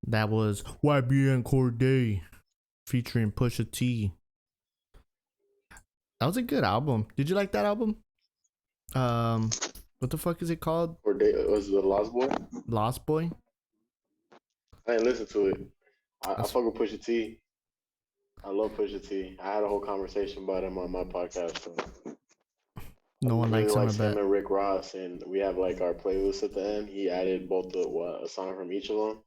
That was YBN Corday featuring Pusha T. That was a good album. Did you like that album? What the fuck is it called? Or was it the Lost Boy? Lost Boy. I didn't listen to it. I That's fuck with Pusha T. I love Pusha T. I had a whole conversation about him on my podcast. So I no one really likes him. I likes him bet. and Rick Ross, and we have like our playlist at the end. He added both a song from each of them,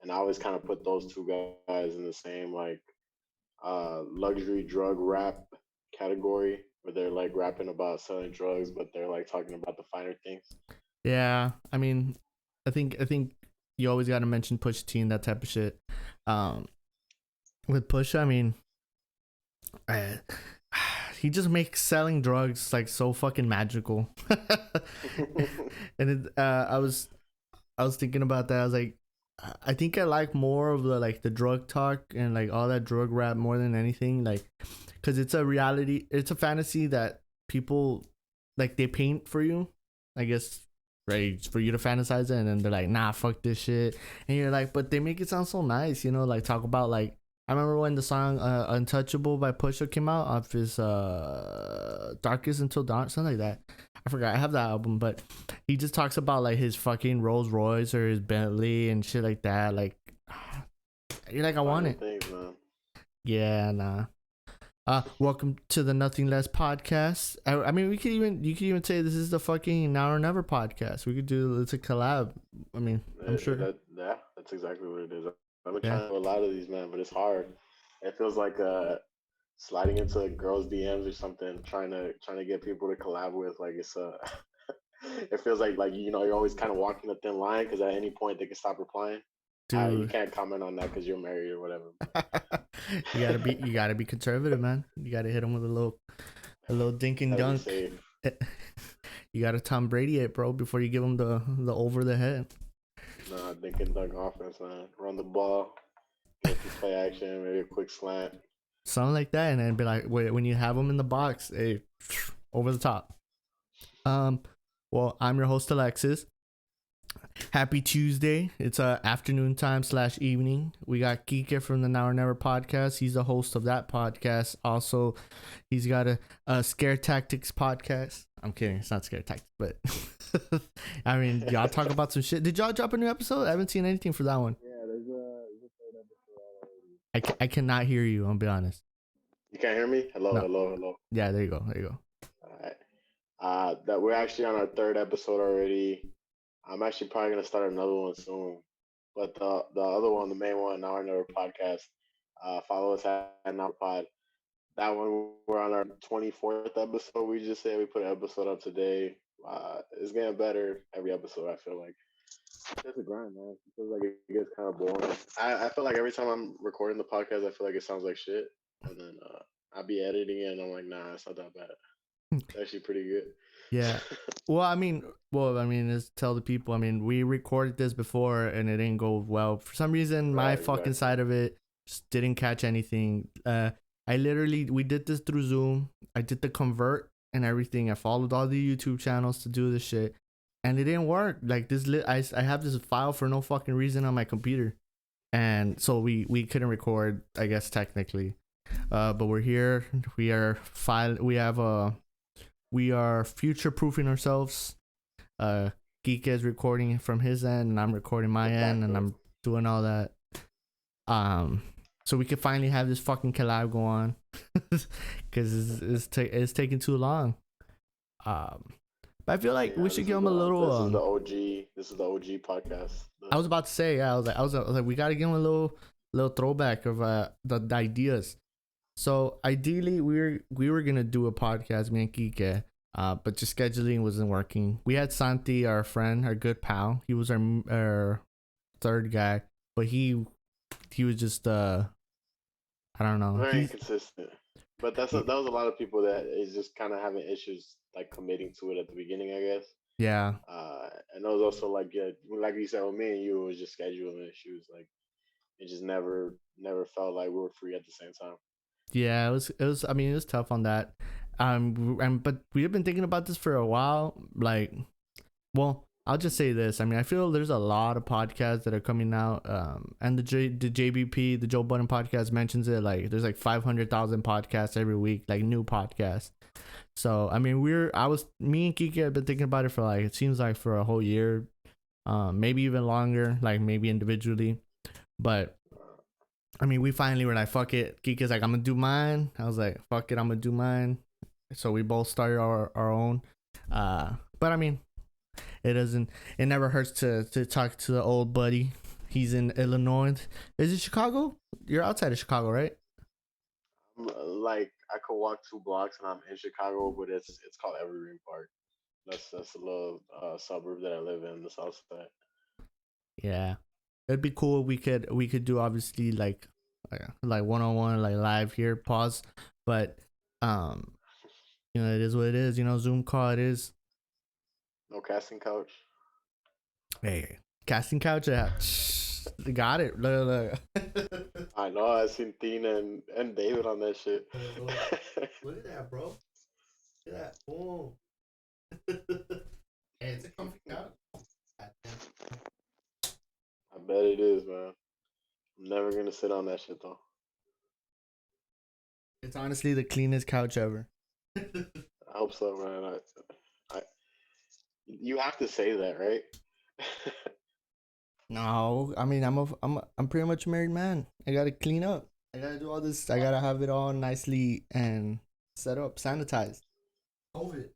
and I always kind of put those two guys in the same like luxury drug rap category, where they're like rapping about selling drugs, but they're like talking about the finer things. Yeah, I mean, I think you always got to mention Pusha T and that type of shit. Um, with Pusha, I mean, I, he just makes selling drugs like so fucking magical. And I was thinking about that. I was like, I think I like more of the like the drug talk and like all that drug rap more than anything, like, because it's a reality, it's a fantasy that people like they paint for you, I guess, right, for you to fantasize it, and then they're like, nah, fuck this shit, and you're like, but they make it sound so nice, like talk about like. I remember when the song "Untouchable" by Pusha came out off his "Darkest Until Dawn," something like that. I forgot. I have that album, but he just talks about like his fucking Rolls Royce or his Bentley and shit like that. Like, you're like, I want Finer it. things, man. Yeah, nah. Welcome to the Nothing Less podcast. I mean, you could even say this is the fucking Now or Never podcast. We could do it's a collab. I mean, I'm sure. Yeah, that's exactly what it is. I've been Yeah. trying to do a lot of these, man, but it's hard. It feels like sliding into girls' DMs or something, trying to get people to collab with. Like it's it feels like you're always kind of walking a thin line because at any point they can stop replying. You Dude. can't comment on that because you're married or whatever. You gotta be conservative, man. You gotta hit him with a little dink and Gotta be dunk. safe. You gotta Tom Brady it, bro, before you give him the over the head. Nah, think and dunk offense, man. Run the ball, get some play action, maybe a quick slant. Something like that, and then be like, wait, when you have him in the box, hey, over the top. Um, well, I'm your host Alexis. Happy Tuesday. It's afternoon time / evening. We got Kike from the Now or Never podcast. He's the host of that podcast. Also, he's got a Scare Tactics podcast. I'm kidding. It's not Scare Tactics, but I mean, y'all talk about some shit. Did y'all drop a new episode? I haven't seen anything for that one. Yeah, there's a third episode already. I cannot hear you. I'll be honest. You can't hear me? Hello, No. hello, hello. Yeah, there you go. There you go. All right. That we're actually on our third episode already. I'm actually probably gonna start another one soon. But the other one, the main one, Now or Never podcast. Follow us at Now Pod. That one we're on our 24th episode. We just said we put an episode up today. It's getting better every episode. I feel like it's just a grind, man. It feels like it gets kind of boring. I feel like every time I'm recording the podcast, I feel like it sounds like shit, and then I'll be editing it, and I'm like, nah, it's not that bad. It's actually pretty good. Yeah. Well, I mean, is tell the people. I mean, we recorded this before and it didn't go well. For some reason, my Right, fucking exactly. side of it just didn't catch anything. We did this through Zoom. I did the convert and everything. I followed all the YouTube channels to do this shit, and it didn't work. Like I have this file for no fucking reason on my computer, and so we couldn't record. I guess technically, but we're here. We are file. We are future proofing ourselves. Geek is recording from his end, and I'm recording my end, and I'm doing all that. So we could finally have this fucking collab go on, because it's taking too long. But I feel like we should give him a little. This is the OG. This is the OG podcast. I was about to say, yeah. I was like, we gotta give him a little throwback of the ideas. So ideally, we were gonna do a podcast, me and Kike, but just scheduling wasn't working. We had Santi, our friend, our good pal. He was our third guy, but he was just I don't know. Very inconsistent. But that was a lot of people that is just kind of having issues like committing to it at the beginning, I guess. Yeah. And it was also like like you said with me and you, it was just scheduling issues. Like it just never felt like we were free at the same time. Yeah, it was. I mean, it was tough on that. But we have been thinking about this for a while. Like, well, I'll just say this. I mean, I feel there's a lot of podcasts that are coming out, and the JBP, the Joe Budden podcast mentions it. Like, there's like 500,000 podcasts every week, like new podcasts. So I mean, me and Kiki have been thinking about it for like, it seems like for a whole year, maybe even longer, like maybe individually. But I mean, we finally were like, fuck it. Kiki's like, I'm gonna do mine. I was like, fuck it, I'm gonna do mine. So we both started our own. But I mean, it never hurts to talk to the old buddy. He's in Illinois. Is it Chicago? You're outside of Chicago, right? Like I could walk 2 blocks and I'm in Chicago, but it's called Evergreen Park. That's a little suburb that I live in, the south side. Yeah. It'd be cool. We could do obviously like one-on-one, like live here, pause. But it is what it is, Zoom call it is. No casting couch. Hey, casting couch, yeah. Got it. Look. I know. I seen Tina and David on that shit. Look at that, bro. Look at that. Boom. Hey, it's a comfy couch. I bet it is, man. I'm never gonna sit on that shit though. It's honestly the cleanest couch ever. I hope so, man. You have to say that, right? No, I mean I'm pretty much a married man. I gotta clean up. I gotta do all this. I gotta have it all nicely and set up, sanitized. COVID.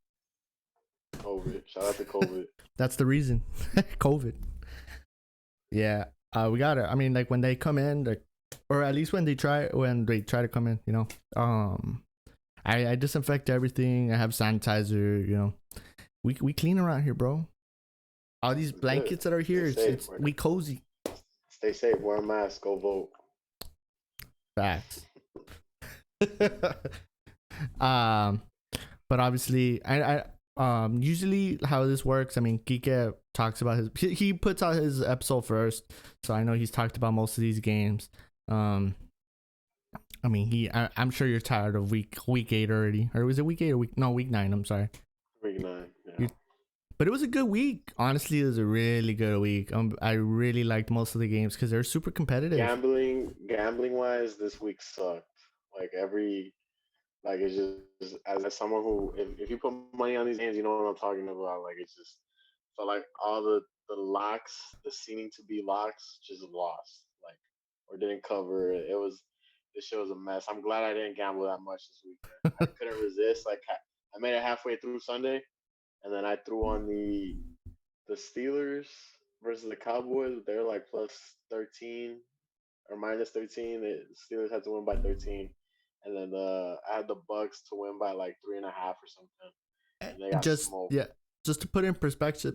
Shout out to COVID. That's the reason. COVID. Yeah. We gotta. I mean, like when they come in, or at least when they try to come in, I disinfect everything. I have sanitizer. We clean around here, bro. All these blankets that are here, we cozy. Stay safe. Wear a mask. Go vote. Facts. But obviously, I usually how this works. I mean, Kike talks about he puts out his episode first, so I know he's talked about most of these games. I mean, I'm sure you're tired of week 8 already, or was it week 8 or week 9? I'm sorry. Week 9. Yeah. But it was a good week. Honestly, it was a really good week. I really liked most of the games because they're super competitive. Gambling wise, this week sucked. It's just as someone who, if you put money on these games, you know what I'm talking about. Like it's just so like all the locks, the seeming to be locks, just lost. Like or didn't cover. This shit was a mess. I'm glad I didn't gamble that much this weekend. I couldn't resist. Like I made it halfway through Sunday. And then I threw on the Steelers versus the Cowboys. They're like plus 13 or minus 13. The Steelers had to win by 13. And then I had the Bucks to win by like 3.5 or something. And they got smoked. Yeah, just to put in perspective,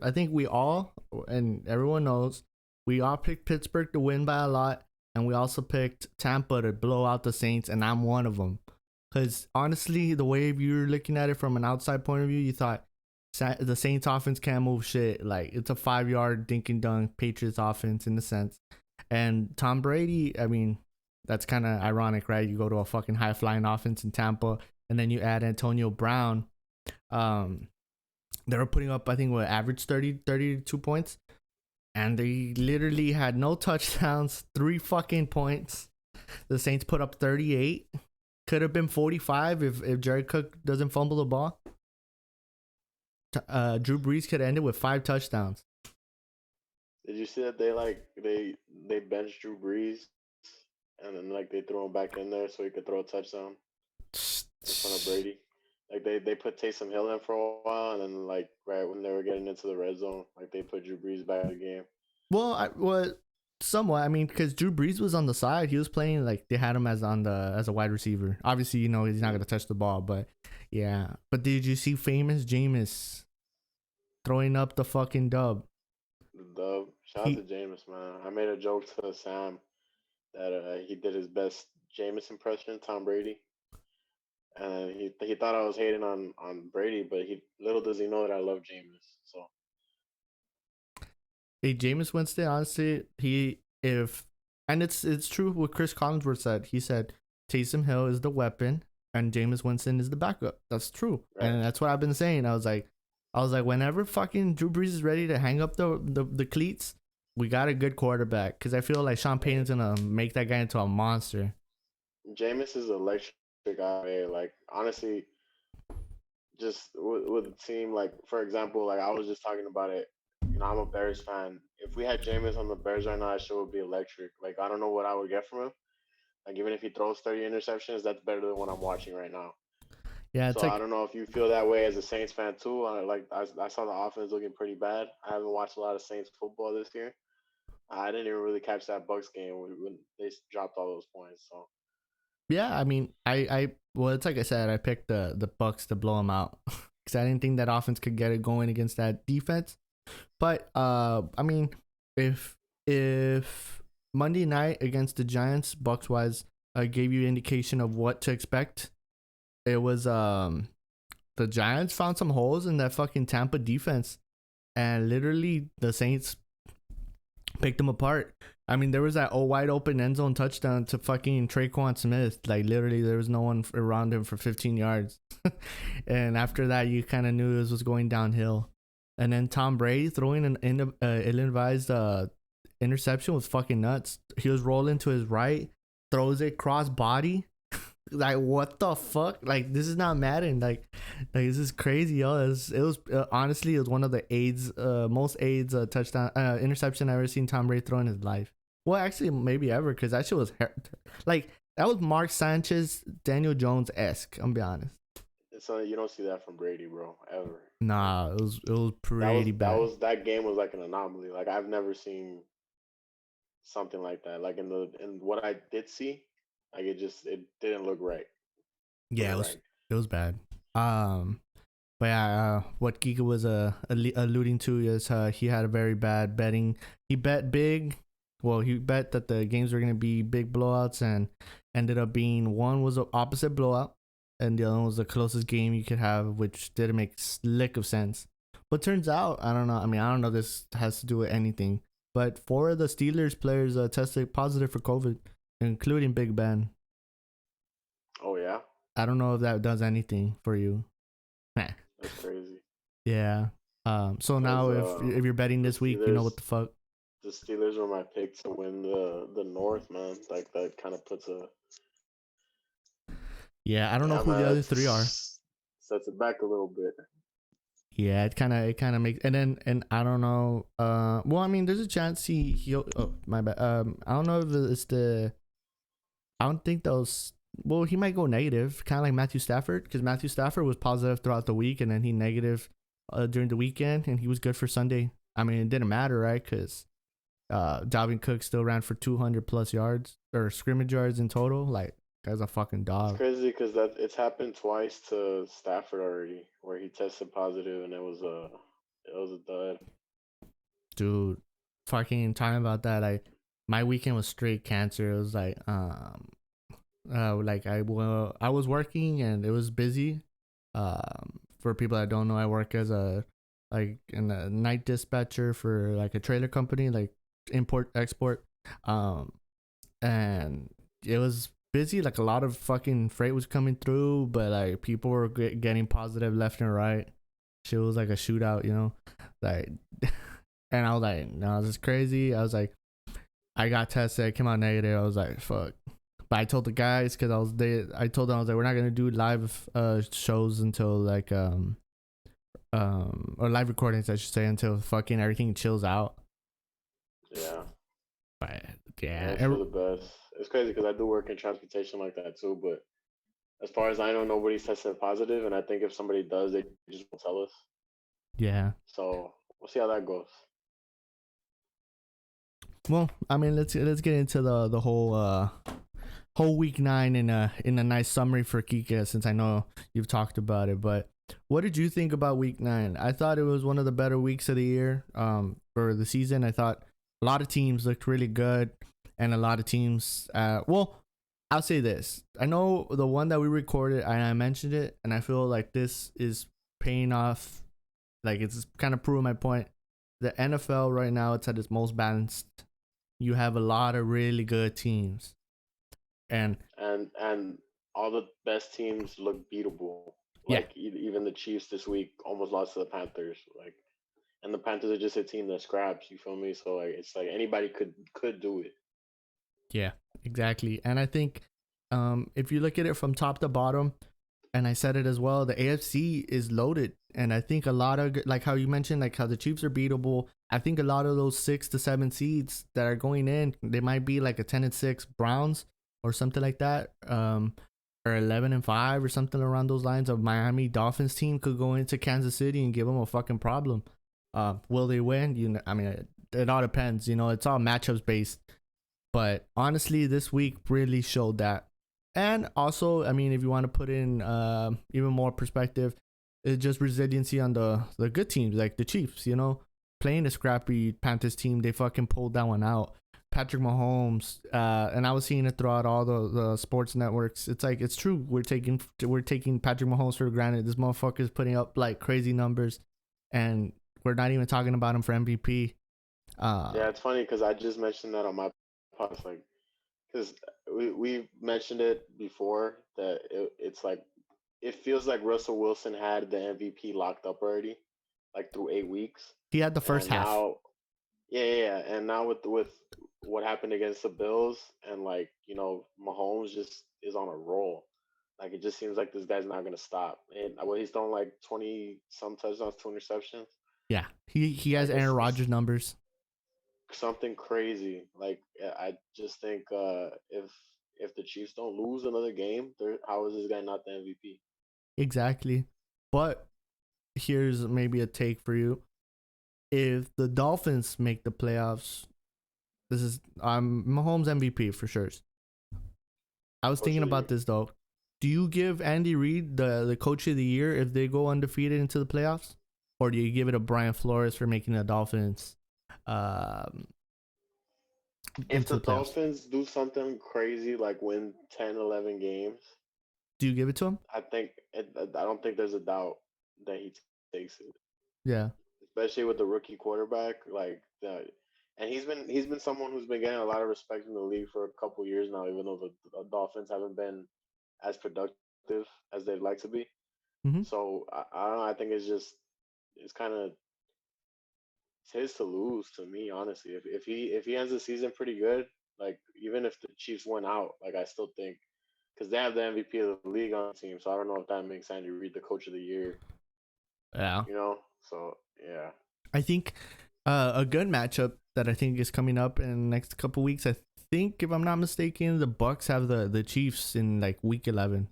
I think we all, and everyone knows, we all picked Pittsburgh to win by a lot. And we also picked Tampa to blow out the Saints. And I'm one of them. Because honestly, the way you're looking at it from an outside point of view, you thought the Saints offense can't move shit. Like, it's a 5-yard dink and dunk Patriots offense in a sense. And Tom Brady, I mean, that's kind of ironic, right? You go to a fucking high-flying offense in Tampa, and then you add Antonio Brown. They were putting up, I think, average 32 points. And they literally had no touchdowns, 3 fucking points. The Saints put up 38. Could have been 45 if Jared Cook doesn't fumble the ball. Drew Brees could have ended with 5 touchdowns. Did you see that they benched Drew Brees and then like they threw him back in there so he could throw a touchdown in front of Brady? Like they put Taysom Hill in for a while and then like right when they were getting into the red zone, like they put Drew Brees back in the game. Well, somewhat. I mean, because Drew Brees was on the side, he was playing like they had him as a wide receiver. Obviously, he's not gonna touch the ball, but yeah. But did you see famous Jameis throwing up the fucking dub? The dub. Shout out to Jameis, man. I made a joke to Sam that he did his best Jameis impression, Tom Brady, and he thought I was hating on Brady, but little does he know that I love Jameis. So. Hey, Jameis Winston, honestly, and it's true what Chris Collinsworth said. He said Taysom Hill is the weapon and Jameis Winston is the backup. That's true. Right. And that's what I've been saying. I was like, I was like, whenever fucking Drew Brees is ready to hang up the cleats, we got a good quarterback. Because I feel like Sean Payton's gonna make that guy into a monster. Jameis is electric guy. Like honestly, just with a team like for example, like I was just talking about it. You know, I'm a Bears fan. If we had Jameis on the Bears right now, that shit would be electric. Like I don't know what I would get from him. Like even if he throws 30 interceptions, that's better than what I'm watching right now. Yeah, it's So I like don't know if you feel that way as a Saints fan too. I saw the offense looking pretty bad. I haven't watched a lot of Saints football this year. I didn't even really catch that Bucks game when they dropped all those points. So yeah. I mean, well, it's like I said, I picked the Bucks to blow them out because I didn't think that offense could get it going against that defense. But I mean, if Monday night against the Giants, Bucks wise, gave you indication of what to expect, it was the Giants found some holes in that fucking Tampa defense, and literally the Saints picked them apart. I mean, there was that wide open end zone touchdown to fucking Traquan Smith. Like literally, there was no one around him for 15 yards, and after that, you kind of knew this was going downhill. And then Tom Brady throwing an ill-advised interception was fucking nuts. He was rolling to his right, throws it cross body. Like what the fuck? Like this is not Madden. This is crazy, yo. It was honestly it was one of the most AIDS touchdown interception I ever seen Tom Brady throw in his life. Well, actually, maybe ever because that shit was like that was Mark Sanchez, Daniel Jones esque. I'm be honest. so you don't see that from Brady, bro, ever. Like Nah, it was pretty bad. that game was like an anomaly. Like I've never seen something like that. Like in what I did see, like it didn't look right. Put it Yeah, right. it was bad. Um, but yeah, what Giga was alluding to is he had a very bad betting. He bet big. Well, he bet that the games were gonna be big blowouts, and ended up being one was the opposite blowout, and the other one was the closest game you could have, which didn't make lick of sense. But turns out, I don't know. I mean, I don't know. If this has to do with anything, but four of the Steelers players tested positive for COVID, including Big Ben. Oh yeah, I don't know if that does anything for you. that's crazy. Yeah. So Cause now if you're betting the this week, you know Steelers what the fuck. the Steelers were my pick to win the North, man. Like that kind of puts a Yeah, I don't know yeah, who the man. other three are. That's sets it back a little bit. Yeah, it kind of makes, and I don't know. Well, I mean, there's a chance he oh my bad. I don't know if it's the. I don't think those. Well, he might go negative, kind of like Matthew Stafford, because Matthew Stafford was positive throughout the week, and then he negative during the weekend, and he was good for Sunday. I mean, it didn't matter, right? Because Dalvin Cook still ran for 200 plus yards or scrimmage yards in total. Like, guy's a fucking It's dog. crazy because that it's happened twice to Stafford already, where he tested positive and it was a dud. Dude, fucking talking about that, like my weekend was straight cancer. It was like I was working and it was busy. For people that don't know, I work as in a night dispatcher for like a trailer company, like import export. Um, and it was busy. Like a lot of fucking freight was coming through, but like people were getting positive left and right. Shit was like a shootout, you know, like. And I was like, no, this is crazy. I was like, I got tested, came out negative. I was like, fuck. But I told the guys because I told them I was like, we're not gonna do live shows until like or live recordings I should say until fucking everything chills out. Yeah, But yeah, yeah, it's for the best. It's crazy because I do work in transportation like that too, but as far as I know, nobody's tested positive, and I think if somebody does, they just won't tell us. yeah. So we'll see how that goes. Well, I mean, let's get into the whole week 9 in a nice summary for Kika since I know you've talked about it. But what did you think about week 9? I thought it was one of the better weeks of the year for the season. I thought a lot of teams looked really good and a lot of teams well, I'll say this. I know the one that we recorded and I mentioned it and I feel like this is paying off, like it's kind of proving my point. The NFL right now it's at its most balanced. You have a lot of really good teams. And And all the best teams look beatable. Yeah. Like even the Chiefs this week almost lost to the Panthers. Like, and the Panthers are just a team that scraps. You feel me? So like it's like anybody could do it. Yeah, exactly. And I think if you look at it from top to bottom, and I said it as well, the AFC is loaded. And I think a lot of, like how you mentioned, like how the Chiefs are beatable. I think a lot of those 6 to 7 seeds that are going in, they might be like a 10-6 Browns or something like that. Or 11-5 or something around those lines. Of Miami Dolphins team could go into Kansas City and give them a fucking problem. Will they win? I mean, it all depends. It's all matchups based. But honestly, this week really showed that. And also, I mean, if you want to put in even more perspective, it's just resiliency on the good teams, like the Chiefs, playing a scrappy Panthers team, they fucking pulled that one out. Patrick Mahomes, and I was seeing it throughout all the sports networks. It's like, it's true. We're taking Patrick Mahomes for granted. This motherfucker is putting up like crazy numbers, and we're not even talking about him for MVP. Yeah, it's funny because I just mentioned that on my podcast. Like, because we mentioned it before that it's like it feels like Russell Wilson had the MVP locked up already, like through 8 weeks, He had the first and half. now, yeah, and now with what happened against the Bills, and like Mahomes just is on a roll. Like it just seems like this guy's not gonna stop. And well, he's throwing like 20 some touchdowns, 2 interceptions. Yeah, he has Like Aaron it's Rodgers numbers. something crazy. Like I just think if the Chiefs don't lose another game, how is this guy not the MVP? Exactly. But here's maybe a take for you. If the Dolphins make the playoffs, this is Mahomes MVP for sure. I was Coach thinking of the about year. this though. Do you give Andy Reid the coach of the year if they go undefeated into the playoffs, or do you give it to Brian Flores for making the Dolphins um, If into the the playoffs? Dolphins do something crazy like win 10, 11 games, Do you give it to him? I don't think there's a doubt that he takes it, Yeah. especially with the rookie quarterback. Like and he's been someone who's been getting a lot of respect in the league for a couple years now, even though the Dolphins haven't been as productive as they'd like to be. Mm-hmm. So I don't know. I think it's kind of it's his to lose to me, honestly. If he ends the season pretty good, like even if the Chiefs went out, like I still think because they have the MVP of the league on the team, so I don't know if that makes Andy Reid the coach of the year. Yeah. So yeah, I think a good matchup that I think is coming up in the next couple weeks. I think, if I'm not mistaken, the Bucks have the Chiefs in like week 11,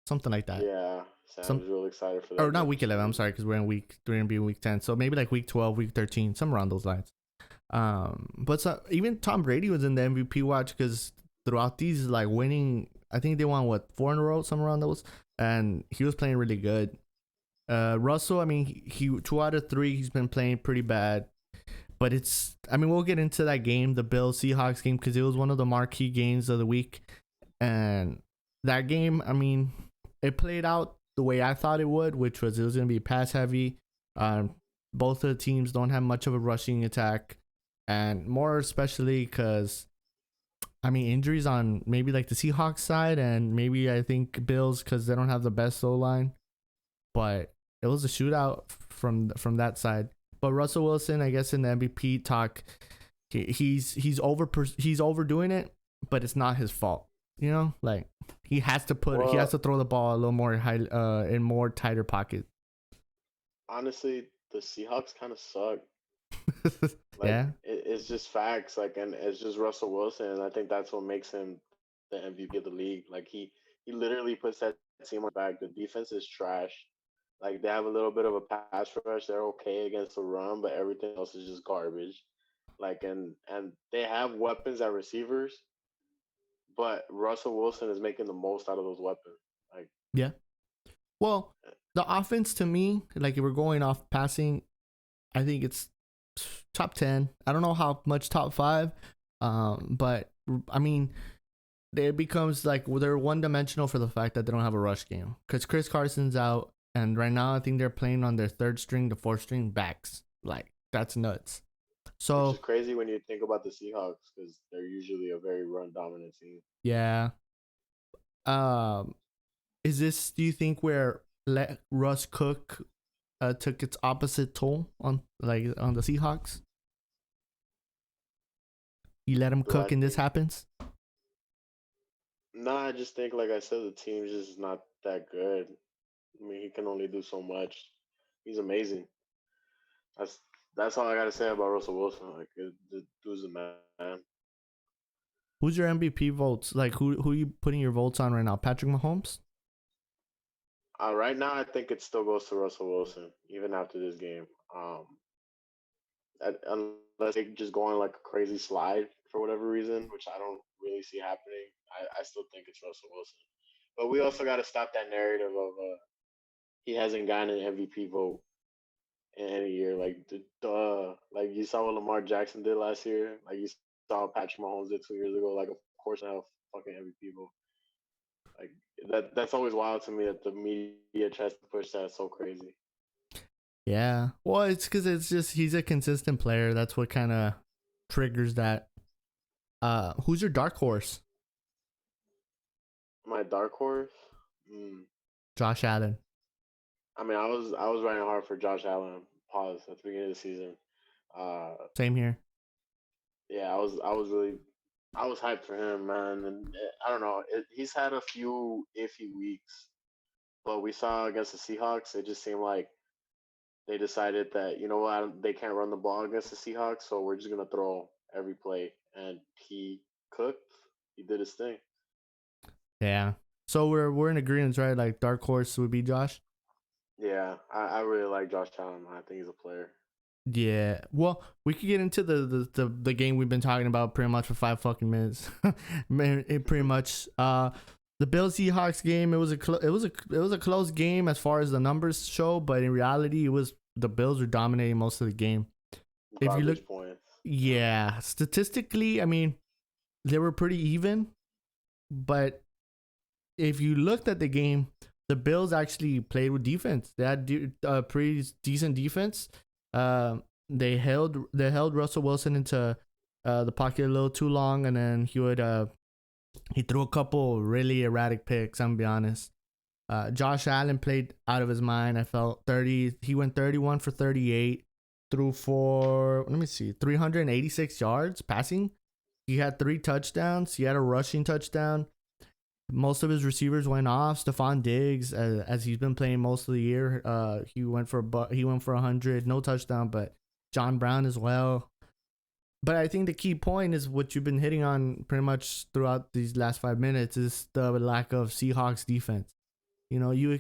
something like that. yeah. Some Sam's real excited for or that not game week for some 11. I'm reason. sorry, because we're gonna be in week 10. So maybe like week 12, week 13, somewhere around those lines. But even Tom Brady was in the MVP watch because throughout these like winning, I think they won what 4 in a row, somewhere around those, and he was playing really good. Russell, I mean, he 2 out of 3, he's been playing pretty bad. But I mean, we'll get into that game, the Bills Seahawks game, because it was one of the marquee games of the week. And that game, I mean, it played out the way I thought it would, which was it was going to be pass heavy. Um, both of the teams don't have much of a rushing attack. And more especially because, I mean, injuries on maybe like the Seahawks side and maybe I think Bills because they don't have the best O line. But it was a shootout from that side. But Russell Wilson, I guess in the MVP talk, he's overdoing it, but it's not his fault. Like he has Well, to throw the ball a little more high in more tighter pocket. honestly, the Seahawks kind of suck. Like Yeah, it's just facts. Like, and it's just Russell Wilson, and I think that's what makes him the MVP of the league. Like he literally puts that team on his back. The defense is trash. Like they have a little bit of a pass rush. They're okay against the run, but everything else is just garbage. Like and they have weapons at receivers, but Russell Wilson is making the most out of those weapons. Like yeah. Well, the offense to me, like if we're going off passing, I think it's top 10. I don't know how much top 5, but I mean it becomes like they're one dimensional for the fact that they don't have a rush game because Chris Carson's out, and right now I think they're playing on their third string to fourth string backs. Like that's nuts. which is So crazy when you think about the Seahawks because they're usually a very run dominant team. yeah, um, is this? Do you think where? let Russ cook took its opposite toll on the Seahawks? You let him Do I cook and this think? happens? No, I just think, like I said, the team's just not that good. I mean, he can only do so much. He's amazing. That's that's all I gotta say about Russell Wilson. Like, the dude's a man. Who's your MVP votes? Like who are you putting your votes on right now? Patrick Mahomes? Right now, I think it still goes to Russell Wilson, even after this game. Unless they just go on like a crazy slide for whatever reason, which I don't really see happening. I still think it's Russell Wilson. But we also got to stop that narrative of he hasn't gotten an MVP vote in any year. Like, duh. Like, you saw what Lamar Jackson did last year. Like, you saw what Patrick Mahomes did 2 years ago. Like, of course, I have fucking MVP vote. Like, that's always wild to me that the media tries to push that so crazy. Yeah. Well, it's because it's just he's a consistent player. That's what kind of triggers that. Who's your dark horse? My dark horse. Mm. Josh Allen. I mean, I was riding hard for Josh Allen. Pause at the beginning of the season. Uh, Same here. yeah, I was hyped for him, man. And I don't know, he's had a few iffy weeks, but we saw against the Seahawks, it just seemed like they decided that, you know what, they can't run the ball against the Seahawks, so we're just gonna throw every play, and he cooked. He did his thing. Yeah. So we're in agreement, right? Like dark horse would be Josh. Yeah, I really like Josh Allen. I think he's a player. Yeah. Well, we could get into the game we've been talking about pretty much for 5 fucking minutes. Man, it pretty much the Bills Seahawks game. It was a close game as far as the numbers show, but in reality, it was the Bills were dominating most of the game. If you look, Garbage points. yeah, statistically, I mean, they were pretty even, but if you looked at the game, the Bills actually played with defense. They had pretty decent defense. They held Russell Wilson into the pocket a little too long, and then he threw a couple really erratic picks. I'm gonna be honest. Josh Allen played out of his mind. I felt 30. He went 31 for 38, threw for 386 yards passing. He had 3 touchdowns. He had a rushing touchdown. Most of his receivers went off. Stephon Diggs, as he's been playing most of the year, he went for 100, no touchdown, but John Brown as well. But I think the key point is what you've been hitting on pretty much throughout these last 5 minutes is the lack of Seahawks defense. You know, you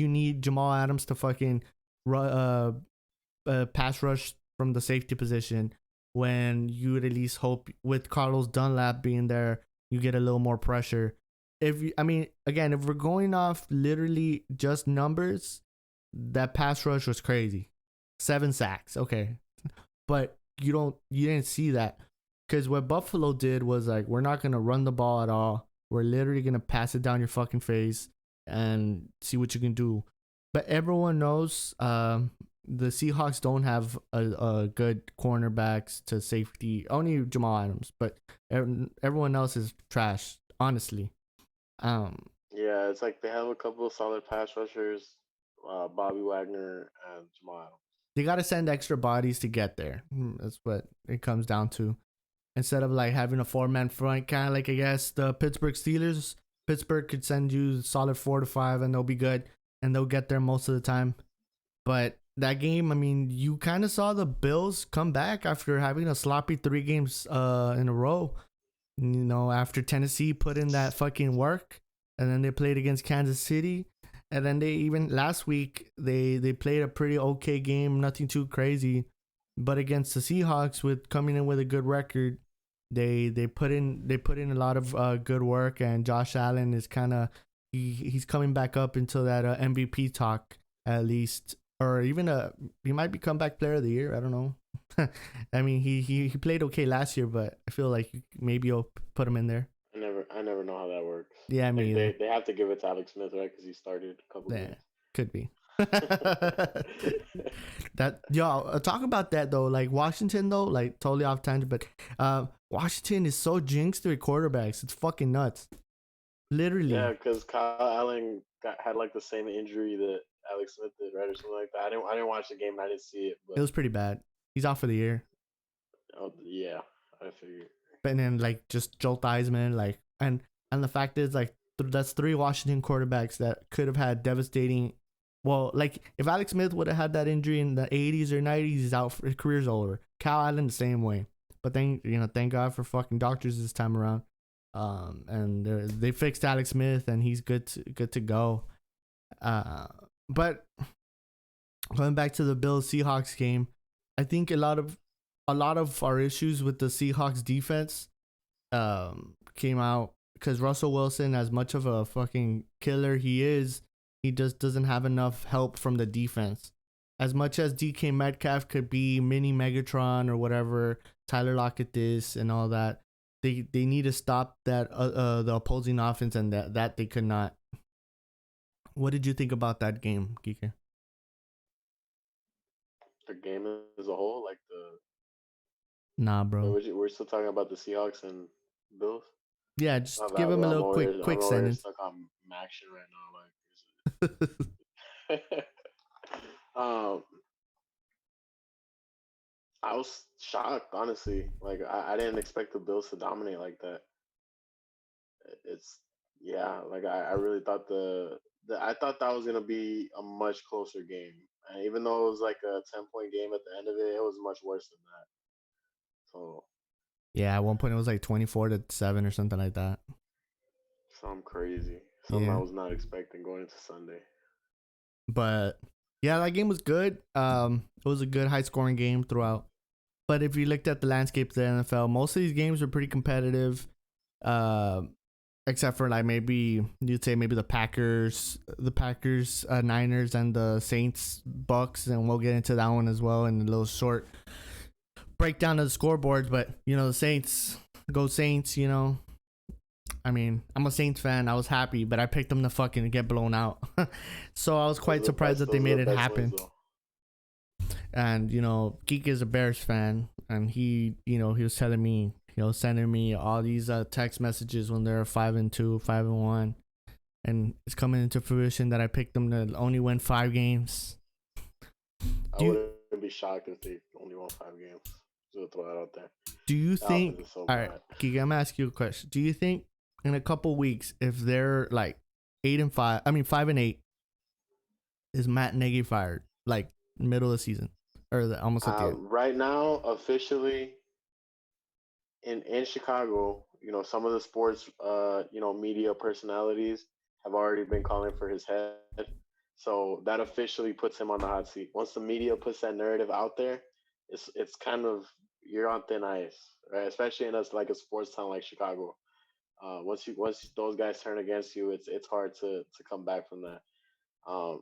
need Jamal Adams to fucking pass rush from the safety position when you would at least hope with Carlos Dunlap being there, you get a little more pressure. If we're going off literally just numbers, that pass rush was crazy. 7 sacks, okay, but you didn't see that because what Buffalo did was like, we're not gonna run the ball at all. We're literally gonna pass it down your fucking face and see what you can do. But everyone knows the Seahawks don't have a good cornerbacks to safety. Only Jamal Adams, but everyone else is trash. Honestly, Yeah, it's like they have a couple of solid pass rushers, Bobby Wagner and Jamal Adams. they gotta send extra bodies to get there. That's what it comes down to. Instead of like having a 4-man front, kind of like I guess the Pittsburgh Steelers. Pittsburgh could send you solid 4 to 5, and they'll be good, and they'll get there most of the time. But that game, I mean, you kind of saw the Bills come back after having a sloppy 3 games in a row. You know, after Tennessee put in that fucking work, and then they played against Kansas City, and then they even last week they played a pretty okay game, nothing too crazy, but against the Seahawks with coming in with a good record, they put in a lot of good work, and Josh Allen is kind of he's coming back up into that MVP talk at least, or even he might be comeback player of the year. I don't know. I mean, he played okay last year, but I feel like maybe you'll put him in there. I never know how that works. Yeah, me Like either. they have to give it to Alex Smith, right? Because he started a couple Yeah, games. could be. That talk about that though. Like Washington though, like totally off tangent, but Washington is so jinxed with quarterbacks. It's fucking nuts. Yeah, Literally, because Kyle Allen had like the same injury that Alex Smith did, right, or something like that. I didn't watch the game and I didn't see it, it but was pretty bad. He's out for the year. yeah, I figured. But then like just Joel Theismann, like and the fact is like that's three Washington quarterbacks that could have had devastating. Well, like if Alex Smith would have had that injury in the 80s or 90s, he's out. For, his career's over. Cal Allen the same way. But thank God for fucking doctors this time around. And they fixed Alex Smith and he's good to go. Uh, but going back to the Bills Seahawks game, I think a lot of our issues with the Seahawks defense came out because Russell Wilson, as much of a fucking killer he is, he just doesn't have enough help from the defense. As much as DK Metcalf could be mini Megatron or whatever Tyler Lockett is and all that, they need to stop that the opposing offense, and that they could not. What did you think about that game, Geeker? The game as a whole, like Nah, wait, bro. we're still talking about the Seahawks and Bills. Yeah, My just give bad, him a bro. little I'm quick over here sentence. stuck on action right now. Like, um, I was shocked, honestly. Like, I didn't expect the Bills to dominate like that. It's yeah, like I really thought I thought that was gonna be a much closer game. And even though it was like a 10-point game at the end of it, it was much worse than that. So Yeah, at one point it was like 24-7 or something like that. something crazy, something I Yeah. was not expecting going into Sunday. But yeah, that game was good. It was a good high scoring game throughout. But if you looked at the landscape of the NFL, most of these games were pretty competitive. Uh, except for like maybe you'd say maybe the Packers, Niners, and the Saints, Bucks, and we'll get into that one as well in a little short breakdown of the scoreboards. But the Saints, go Saints. I mean, I'm a Saints fan. I was happy, but I picked them to fucking get blown out. So I was quite surprised that they Those are made the it best wins happen. though. And Geek is a Bears fan, and he was telling me, sending me all these text messages when they're 5-2, 5-1, and it's coming into fruition that I picked them to only win 5 games. I Do you wouldn't be shocked if they only won 5 games. Just throw that out there. do you The offense think? is so All right, bad. Geek, I'm gonna ask you a question. Do you think in a couple weeks, if they're like 8-5, I mean 5-8, is Matt Nagy fired like middle of the season or almost at the end? Right now, officially in Chicago, some of the sports, media personalities have already been calling for his head. So that officially puts him on the hot seat. Once the media puts that narrative out there, it's kind of you're on thin ice, right? Especially in us like a sports town like Chicago. Once those guys turn against you, it's hard to come back from that. Um,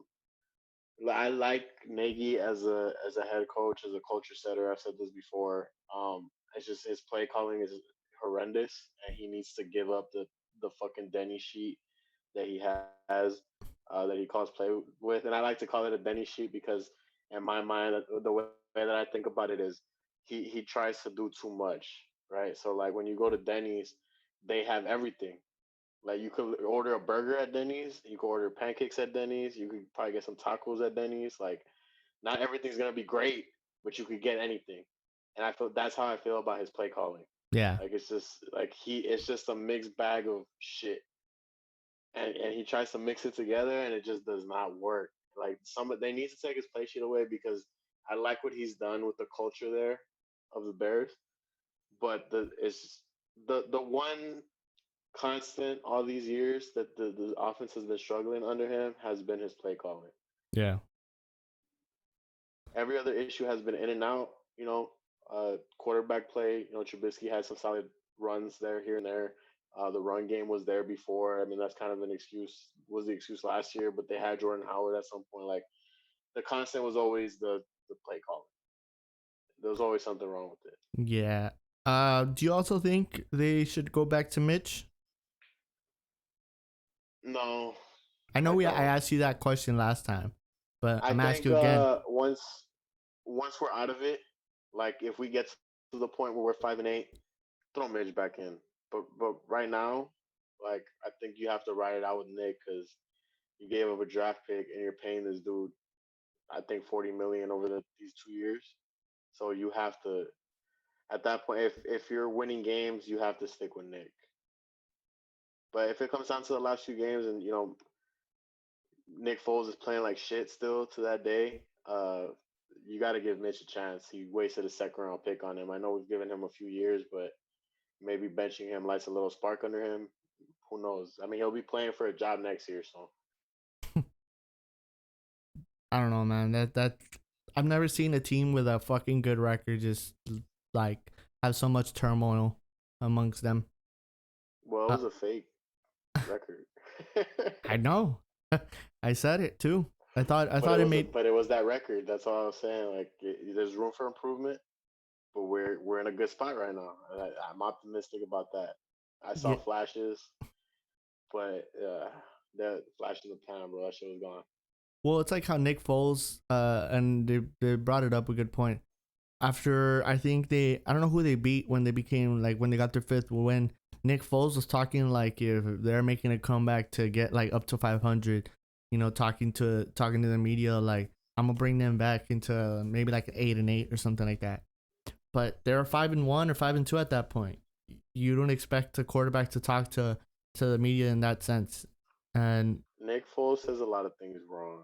I like Nagy as a head coach, as a culture setter. I've said this before. It's just his play calling is horrendous, and he needs to give up the fucking Denny sheet that he has, that he calls play with. And I like to call it a Denny sheet because, in my mind, the way that I think about it is he tries to do too much, right? So like when you go to Denny's, they have everything. Like you could order a burger at Denny's, you could order pancakes at Denny's, you could probably get some tacos at Denny's. Like not everything's gonna be great, but you could get anything. And I feel that's how I feel about his play calling. Yeah, Like it's just like it's just a mixed bag of shit. And he tries to mix it together and it just does not work. Like they need to take his play sheet away because I like what he's done with the culture there of the Bears. But the one constant all these years that the offense has been struggling under him has been his play calling. yeah, Every other issue has been in and out. Quarterback play. Trubisky had some solid runs there, here and there. The run game was there before. I mean, that's kind of an excuse. Was the excuse last year, but they had Jordan Howard at some point. Like the constant was always the play calling. There was always something wrong with it. yeah. Do you also think they should go back to Mitch? No, I know I I don't. asked you that question last time, but I I'm asking think you again. once we're out of it, like if we get to the point where we're 5-8, throw Midge back in. But right now, like I think you have to ride it out with Nick because you gave up a draft pick and you're paying this dude, I think 40 million over these 2 years. So you have to at that point, if you're winning games, you have to stick with Nick. But if it comes down to the last few games and Nick Foles is playing like shit still to that day, you got to give Mitch a chance. He wasted a second round pick on him. I know we've given him a few years, but maybe benching him lights a little spark under him. Who knows? I mean, he'll be playing for a job next year, so. I don't know, man. That I've never seen a team with a fucking good record just like have so much turmoil amongst them. Well, it Uh, was a fake record. I know. I said it too. I thought but it made. but it was that record. That's all I was saying. Like, there's room for improvement, but we're in a good spot right now. I'm optimistic about that. I saw Yeah, flashes, but the flash in the pan, bro, that shit was gone. well, it's like how Nick Foles, and they brought it up a good point. After I think I don't know who they beat when they became like when they got their fifth win. Nick Foles was talking like if they're making a comeback to get like up to 500, talking to the media like I'm gonna bring them back into maybe like 8-8 or something like that. But they're 5-1 or 5-2 at that point. You don't expect a quarterback to talk to the media in that sense, and Nick Foles says a lot of things wrong,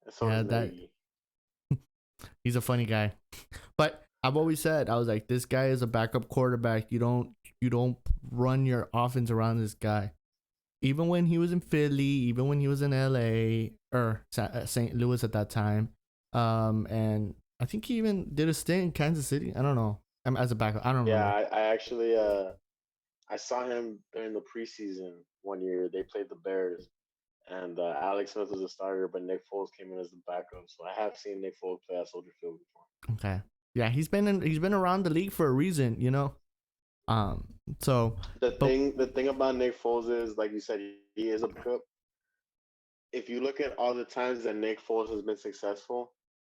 and so yeah, does that Nagy. he's a funny guy. But I've always said I was like, this guy is a backup quarterback. You don't run your offense around this guy. Even when he was in Philly, even when he was in LA or St. Louis at that time, and I think he even did a stint in Kansas City. I don't know. As a backup, I don't Yeah, remember. I actually I saw him during the preseason one year. They played the Bears, and Alex Smith was a starter, but Nick Foles came in as the backup. So I have seen Nick Foles play at Soldier Field before. Okay, yeah, he's been around the league for a reason. Um, so, but The thing about Nick Foles is, like you said, he is a backup. If you look at all the times that Nick Foles has been successful,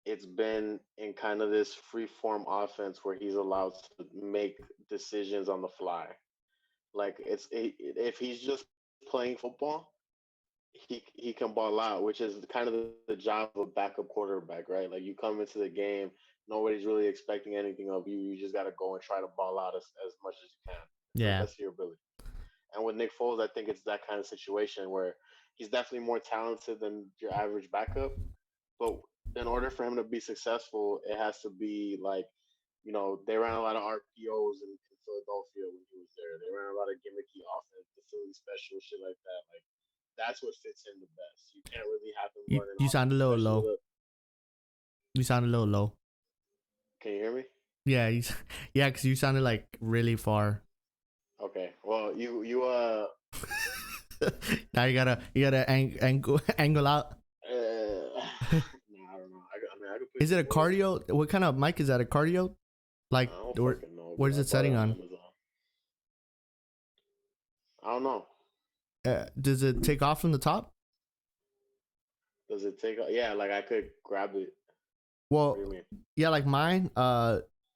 it's been in kind of this free form offense where he's allowed to make decisions on the fly. Like if he's just playing football, he can ball out, which is kind of the job of a backup quarterback, right? Like you come into the game, nobody's really expecting anything of you. You just got to go and try to ball out as much as you can to the yeah, best of your ability. And with Nick Foles, I think it's that kind of situation where he's definitely more talented than your average backup. But in order for him to be successful, it has to be like, they ran a lot of RPOs in Philadelphia when he was there. They ran a lot of gimmicky offense, the Philly special, shit like that. Like that's what fits him the best. You can't really have him you running you sound a offense, little especially low. You sound a little low. Can you hear me? Yeah, yeah, because you sounded like really far. Okay. Well, you Now you gotta angle out. nah, I don't know. I mean, I could put Is you it a more. cardio? What kind of mic is that? A cardio? Like I don't where fucking know, where's bro. I it bought it setting on on? Amazon. I don't know. Does it take off from the top? Does it take? Yeah, like I could grab it. What do Well, you mean? yeah, like mine.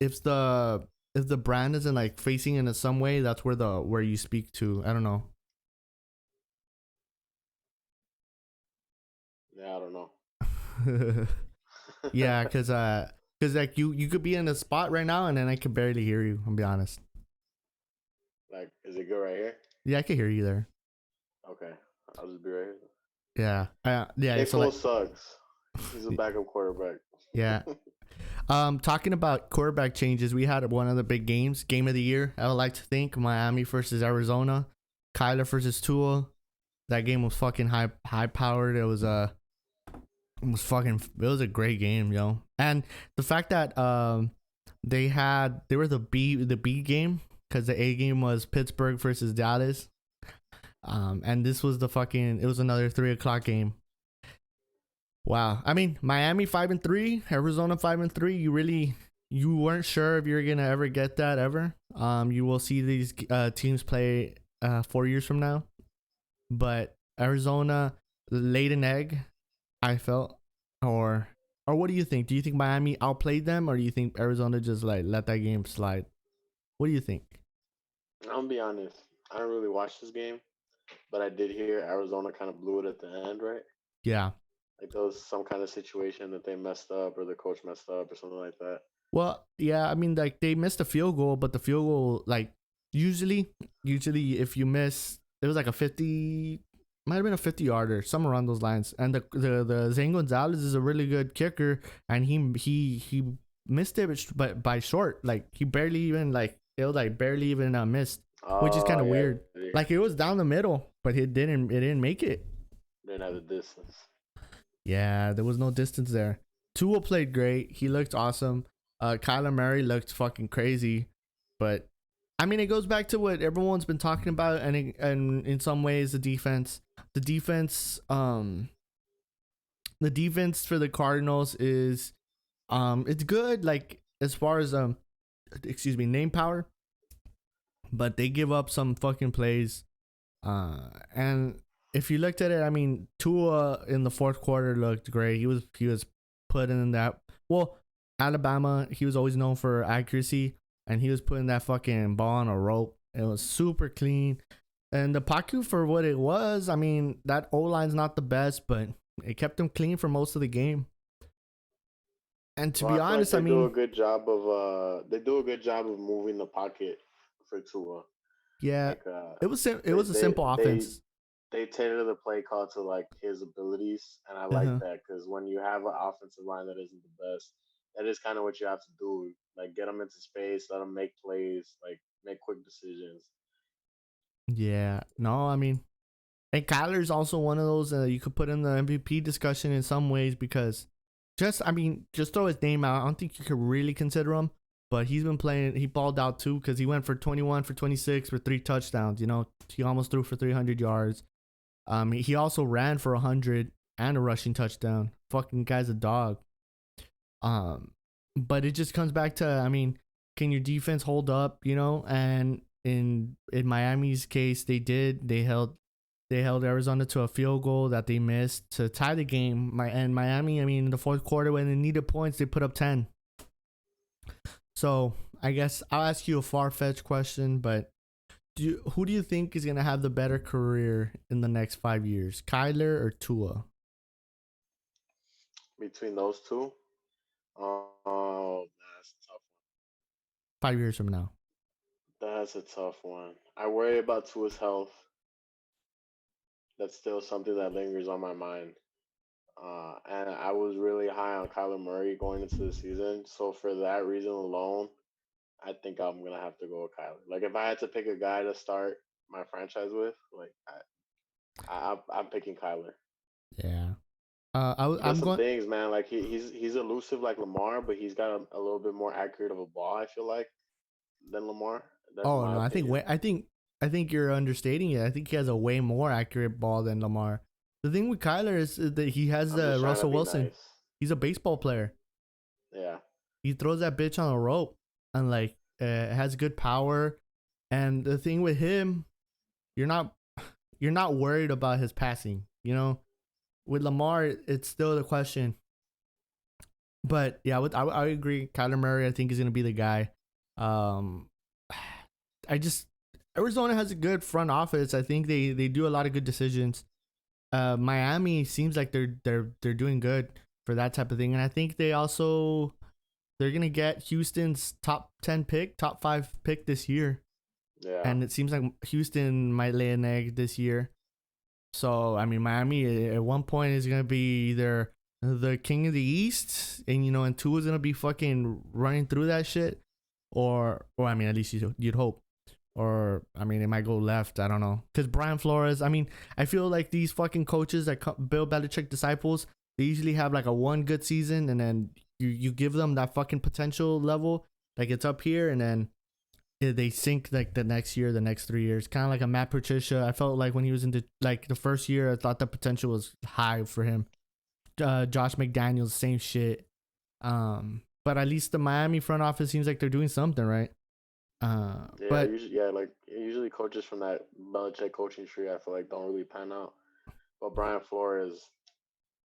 If the brand isn't like facing in some way, that's where you speak to. I don't know. Yeah, I don't know. Yeah, cause like you could be in a spot right now and then I could barely hear you. I'll be honest. Like, is it good right here? Yeah, I can hear you there. Okay, I'll just be right here. Yeah. Yeah. Nick So like, Foles sucks. He's a backup quarterback. yeah. Talking about quarterback changes, we had one of the big game of the year. I would like to think Miami versus Arizona, Kyler versus Tua. That game was fucking high powered. It was a great game, yo. And the fact that they were the B game because the A game was Pittsburgh versus Dallas. And this was it was another 3 o'clock game. Wow. I mean, Miami 5-3, Arizona 5-3. You weren't sure if you're gonna ever get that ever. You will see these teams play 4 years from now, but Arizona laid an egg. I felt, or what do you think? Do you think Miami outplayed them, or do you think Arizona just like let that game slide? What do you think? I'm gonna be honest. I didn't really watch this game, but I did hear Arizona kind of blew it at the end, right? Yeah. Like there was some kind of situation that they messed up or the coach messed up or something like that. Well, yeah, I mean, like they missed a field goal, but the field goal, like usually, usually if you miss, it was like a 50, might have been a 50 yarder, somewhere around those lines. And the Zane Gonzalez is a really good kicker, and he missed it, but by short, like he barely even like it was like barely even missed, which is Oh kind of yeah, weird. Like it was down the middle, but it didn't make it. they didn't have the distance. Yeah, there was no distance there. Tua played great. He looked awesome. Kyler Murray looked fucking crazy. But I mean, it goes back to what everyone's been talking about, and in some ways, the defense, the defense for the Cardinals is, it's good. Like as far as excuse me, name power, but they give up some fucking plays. And if you looked at it, I mean, Tua in the fourth quarter looked great. He was putting in that. Well, Alabama, he was always known for accuracy, and he was putting that fucking ball on a rope. It was super clean, and the Paku for what it was. I mean, that O line's not the best, but it kept him clean for most of the game. And to Well, be I feel like honest, I mean, they do a good job of moving the pocket for Tua. yeah, Like it they was a they simple they offense. they tailor the play call to like his abilities, and I like Uh-huh. that because when you have an offensive line that isn't the best, that is kind of what you have to do. Like get them into space, let them make plays, like make quick decisions. Yeah, no, I mean, and Kyler's also one of those you could put in the MVP discussion in some ways because I mean, just throw his name out. I don't think you could really consider him, but he's been playing. He balled out too because he went for 21 for 26 for 3 touchdowns. You know, he almost threw for 300 yards. He also ran for 100 and a rushing touchdown. Fucking guy's a dog. Um, but it just comes back to, I mean, can your defense hold up? You know, and in Miami's case, they did. They held Arizona to a field goal that they missed to tie the game. And Miami, I mean, in the fourth quarter when they needed points, they put up 10. So I guess I'll ask you a far fetched question, but who do you think is gonna have the better career in the next 5 years, Kyler or Tua? Between those two, oh, that's a tough 5 years from now. one. That's a tough one. I worry about Tua's health. That's still something that lingers on my mind. And I was really high on Kyler Murray going into the season. So for that reason alone, I think I'm gonna have to go with Kyler. Like if I had to pick a guy to start my franchise with, like I'm picking Kyler. Yeah. He does I'm some going. things, man. Like he's elusive like Lamar, but he's got a little bit more accurate of a ball. I feel like than Lamar. That's Oh my no, opinion. I think you're understating it. I think he has a way more accurate ball than Lamar. The thing with Kyler is that he has I'm just trying to Russell be Wilson. nice. He's a baseball player. Yeah, He throws that bitch on a rope and like has good power. And the thing with him, you're not you're not worried about his passing. You know, with Lamar, it's still the question. But yeah, I agree. Kyler Murray, I think, is gonna be the guy. Um, I just Arizona has a good front office. I think they do a lot of good decisions. Miami seems like they're doing good for that type of thing, and I think they're gonna get Houston's top 10 pick, top 5 pick this year, yeah, and it seems like Houston might lay an egg this year. So I mean, Miami at one point is gonna be either the king of the East, and and Tua is gonna be fucking running through that shit, or I mean, at least you'd hope. Or I mean, it might go left. I don't know. Because Brian Flores, I mean, I feel like these fucking coaches that Bill Belichick disciples, they usually have like a one good season, and then you give them that fucking potential level, like it's up here, and then they sink like the next year, the next 3 years. Kind of like a Matt Patricia. I felt like when he was in the first year, I thought the potential was high for him. Josh McDaniels, same shit. But at least the Miami front office seems like they're doing something right. yeah. But Usually, yeah, like usually coaches from that Belichick coaching tree, I feel like don't really pan out. But Brian Flores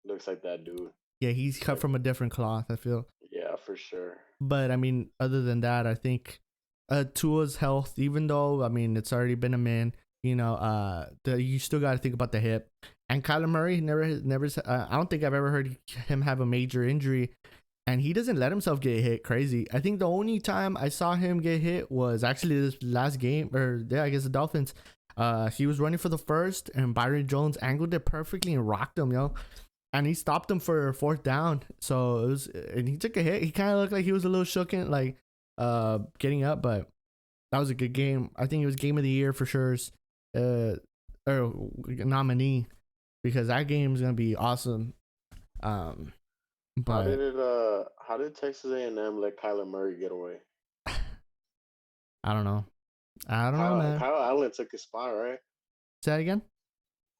looks like that dude. yeah, he's cut Like, from a different cloth, I feel. yeah, for sure. But I mean, other than that, I think. Tua's health, even though I mean it's already been a man, you still got to think about the hip. And Kyler Murray never. I don't think I've ever heard him have a major injury, and he doesn't let himself get hit crazy. I think the only time I saw him get hit was actually this last game, or yeah, I guess the Dolphins. He was running for the first, and Byron Jones angled it perfectly and rocked him, and he stopped him for fourth down. So it was, and he took a hit. He kind of looked like he was a little shooken, like getting up, but that was a good game. I think it was game of the year for sure. Or nominee, because that game is gonna be awesome. Um, but how did Texas A&M let Kyler Murray get away? I don't know. I don't know, man. Kyle Allen took his spot, right? Say that again.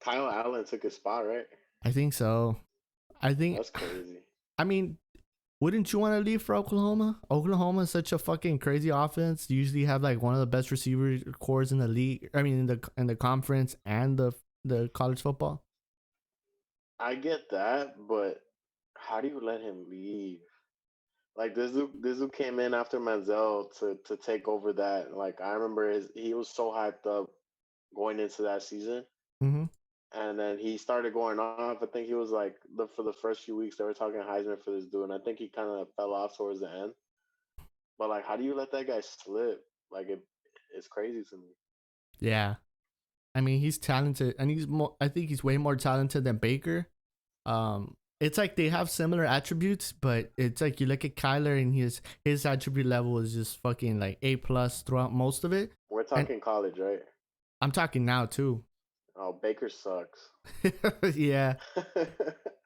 Kyle Allen took his spot, right? I think so. I think. That's crazy. I mean, wouldn't you want to leave for Oklahoma? Oklahoma is such a fucking crazy offense. You usually have like one of the best receiver cores in the league. I mean, in the conference and the college football. I get that, but how do you let him leave? Like this dude came in after Manziel to take over that. Like I remember he was so hyped up going into that season, Mm-hmm. and then he started going off. I think he was like for the first few weeks they were talking Heisman for this dude, and I think he kind of fell off towards the end. But like, how do you let that guy slip? Like it's crazy to me. Yeah, I mean he's talented, and he's more. I think he's way more talented than Baker. It's like they have similar attributes, but it's like you look at Kyler and his attribute level is just fucking like A+ throughout most of it. We're And talking college, right? I'm talking now too. Oh, Baker sucks. Yeah,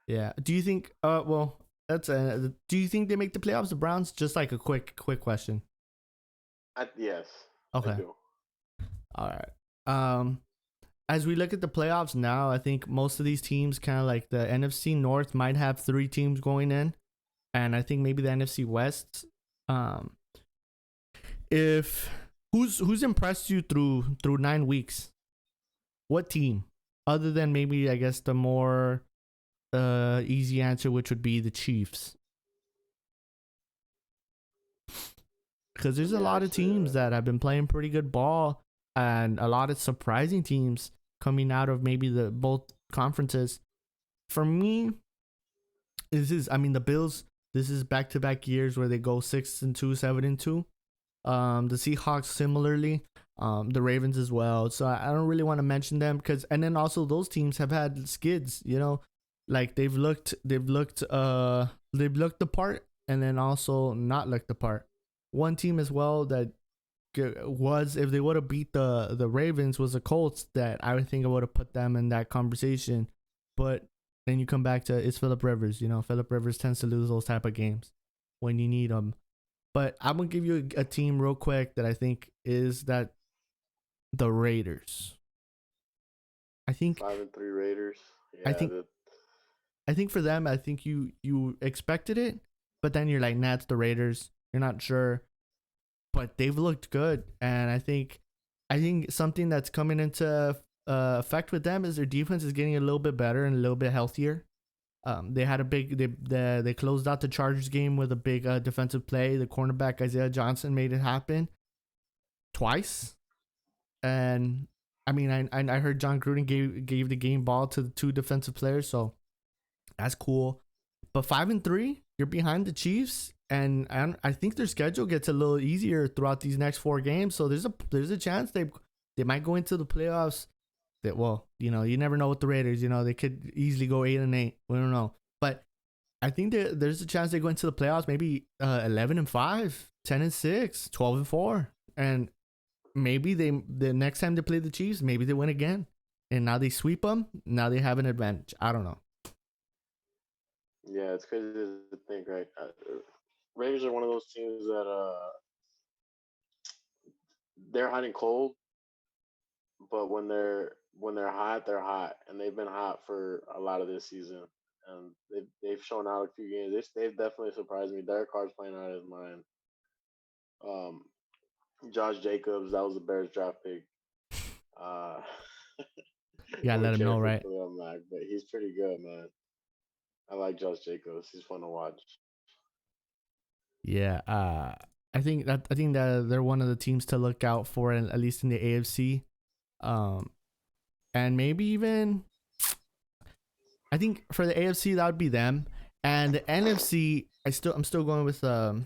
yeah. Do you think? Well, that's do you think they make the playoffs? The Browns? Just like a quick question. Yes, I Okay. do. All right. As we look at the playoffs now, I think most of these teams, kind of like the NFC North, might have 3 teams going in, and I think maybe the NFC West. Um, if who's impressed you through 9 weeks? What team, other than maybe I guess the more easy answer, which would be the Chiefs, because Let there's a me lot of ask you. teams that have been playing pretty good ball, and a lot of surprising teams coming out of maybe the both conferences. For me, I mean the Bills. This is back-to-back years where they go 6-2, 7-2. The Seahawks similarly, the Ravens as well. So I don't really want to mention them because, and then also those teams have had skids. Like they've looked the part, and then also not looked the part. One team as well that was, if they would have beat the Ravens, was the Colts, that I would think I would have put them in that conversation. But then you come back to, it's Philip Rivers. Philip Rivers tends to lose those type of games when you need them. But I'm gonna give you a team real quick that I think is that the Raiders. I think 5-3 Raiders. I Yeah, think I think for them, I think you expected it, but then you're like, nah, it's the Raiders. You're not sure, but they've looked good, and I think something that's coming into effect with them is their defense is getting a little bit better and a little bit healthier. They had a big they closed out the Chargers game with a big defensive play. The cornerback Isaiah Johnson made it happen twice, and I mean I heard John Gruden gave the game ball to the 2 defensive players, so that's cool. But 5-3, you're behind the Chiefs, and I think their schedule gets a little easier throughout these next 4 games. So there's a chance they might go into the playoffs. That, well, you never know with the Raiders. They could easily go 8-8. We don't know, but I think there's a chance they go into the playoffs. Maybe 11-5, 10-6, 12-4, and maybe the next time they play the Chiefs, maybe they win again, and now they sweep them. Now they have an advantage. I don't know. yeah, it's crazy to think, right? Raiders are one of those teams that they're hot and cold, but when they're hot, they're hot, and they've been hot for a lot of this season, and they've shown out a few games. They've definitely surprised me. Derek Carr's playing out of his mind. Um, Josh Jacobs, that was the Bears draft pick. Uh, You gotta we're let them kidding know, for right? Khalil Mack, but he's pretty good, man. I like Josh Jacobs. He's fun to watch. Yeah. I think that they're one of the teams to look out for, at least in the AFC. Um, and maybe even I think for the AFC that would be them, and the NFC I'm still going with the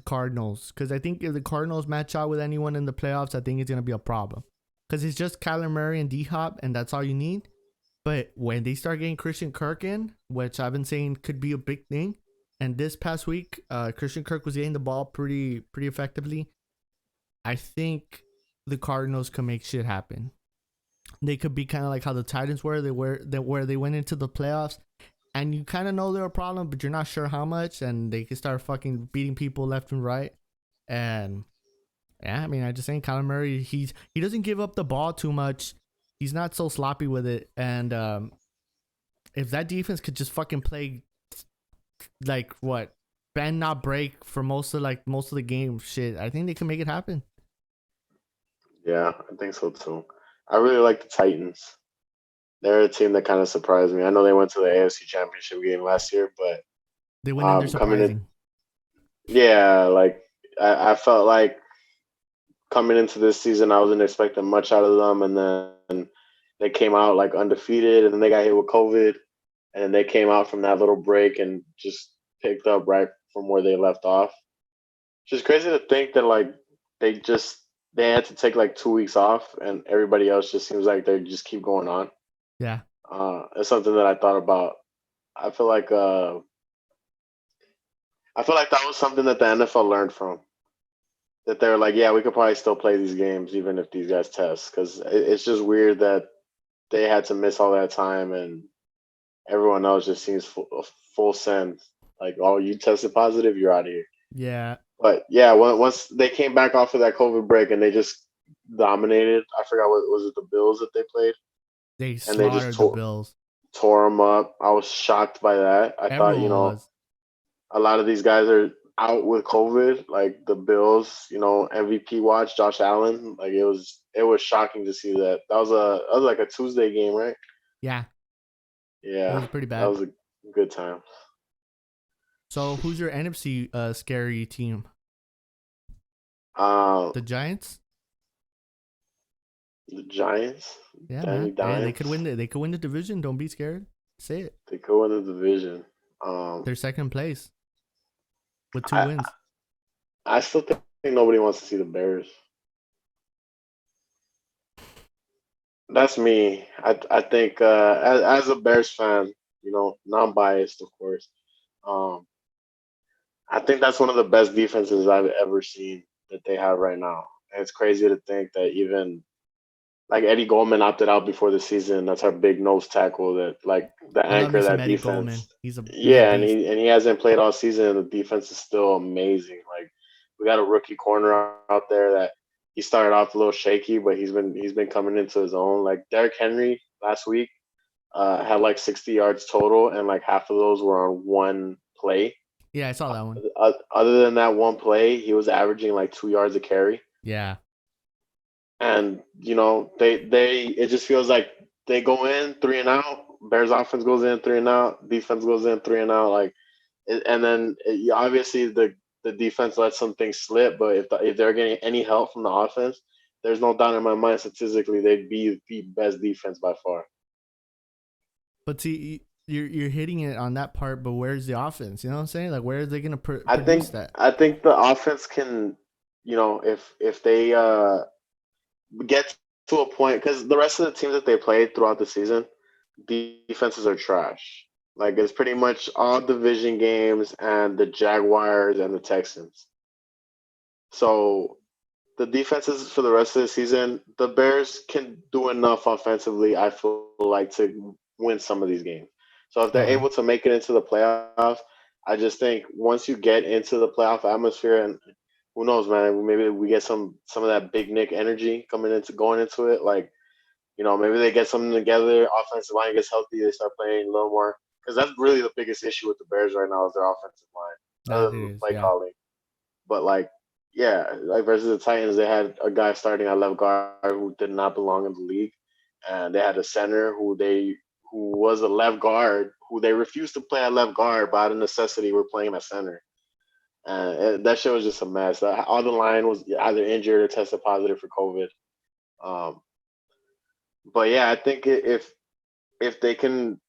Cardinals because I think if the Cardinals match out with anyone in the playoffs, I think it's gonna be a problem because it's just Kyler Murray and D Hop, and that's all you need. But when they start getting Christian Kirk in, which I've been saying could be a big thing, and this past week, Christian Kirk was getting the ball pretty effectively. I think the Cardinals can make shit happen. They could be kind of like how the Titans were. Where they went into the playoffs, and you kind of know they're a problem, but you're not sure how much, and they can start fucking beating people left and right. And yeah, I mean, I just think Kyler Murray, he doesn't give up the ball too much. He's not so sloppy with it, and if that defense could just fucking play like what bend not break for most of the game, shit, I think they can make it happen. Yeah, I think so too. I really like the Titans. They're a team that kind of surprised me. I know they went to the AFC Championship game last year, but They went in there coming in, surprising. yeah, like I felt like coming into this season, I wasn't expecting much out of them, and then they came out like undefeated, and then they got hit with COVID, and then they came out from that little break and just picked up right from where they left off. It's just crazy to think that like they just they had to take like 2 weeks off, and everybody else just seems like they just keep going on. Yeah, It's something that I thought about. I feel like I feel like that was something that the NFL learned from. That they're like, yeah, we could probably still play these games even if these guys test, because it's just weird that they had to miss all that time and everyone else just seems full send. Like, oh, you tested positive, you're out of here. yeah, But yeah, once they came back off of that COVID break and they just dominated. I forgot what was it, the Bills that they played, they and they just slaughtered the Bills. tore them up. I was shocked by that. I thought, Everyone was. a lot of these guys are out with COVID, like the Bills. MVP watch Josh Allen. Like it was shocking to see that. That was like a Tuesday game, right? Yeah, it Yeah, was pretty that bad. was a good time. So who's your NFC scary team? Um, The Giants. the Giants, Yeah, Danny man. Hey, they Dimes, could win. They could win the division. Don't be scared. Say it. they go in the division. They're second place with two I wins. I still think nobody wants to see the Bears. That's me. I think as a Bears fan, non-biased, of course. Um, I think that's one of the best defenses I've ever seen that they have right now. And it's crazy to think that even like Eddie Goldman opted out before the season. That's our big nose tackle that like the I love anchor me of some that Eddie Goldman. defense. He's a Yeah, and beast. he hasn't played all season and the defense is still amazing. Like we got a rookie corner out there that he started off a little shaky, but he's been coming into his own. Like Derrick Henry last week had like 60 yards total, and like half of those were on one play. Yeah, I saw that one. Other than that one play, he was averaging like 2 yards a carry. Yeah, And they it just feels like they go in three and out. Bears offense goes in three and out. Defense goes in three and out. Like, and then obviously the defense lets some things slip. But if they're getting any help from the offense, there's no doubt in my mind statistically they'd be the best defense by far. but see, you're hitting it on that part. But where's the offense? You know what I'm saying? Like, where are they gonna I produce think that? I think the offense can, if they get to a point, because the rest of the teams that they played throughout the season, defenses are trash. Like it's pretty much all division games and the Jaguars and the Texans. So the defenses for the rest of the season, the Bears can do enough offensively, I feel like, to win some of these games. So if they're Okay. able to make it into the playoffs, I just think once you get into the playoff atmosphere, and who knows, man, maybe we get some of that big Nick energy going into it. Like, maybe they get something together, offensive line gets healthy, they start playing a little more. Because that's really the biggest issue with the Bears right now is their offensive line, other That than the is, play yeah. calling. But like, yeah, like versus the Titans, they had a guy starting at left guard who did not belong in the league, and they had a center who was a left guard who they refused to play at left guard, but out of necessity, were playing at center. That shit was just a mess. All the line was either injured or tested positive for COVID. Um, but yeah, I think if they can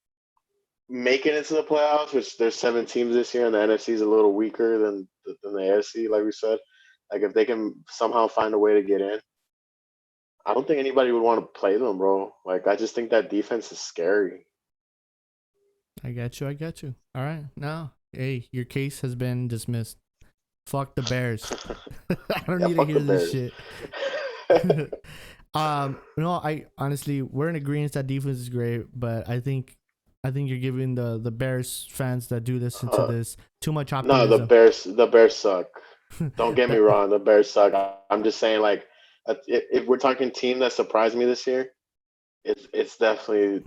make it into the playoffs, which there's 7 teams this year, and the NFC is a little weaker than the AFC, like we said. Like if they can somehow find a way to get in, I don't think anybody would want to play them, bro. Like I just think that defense is scary. I got you. I got you. All right. Now, hey, your case has been dismissed. Fuck the Bears. I don't Yeah, need to fuck hear the this Bears. shit. No, I honestly, we're in agreement that defense is great, but I think you're giving the Bears fans that do listen to uh, this too much no, the optimism. Bears suck. Don't get me That wrong, the Bears suck. I'm just saying, like, if we're talking team that surprised me this year, it's definitely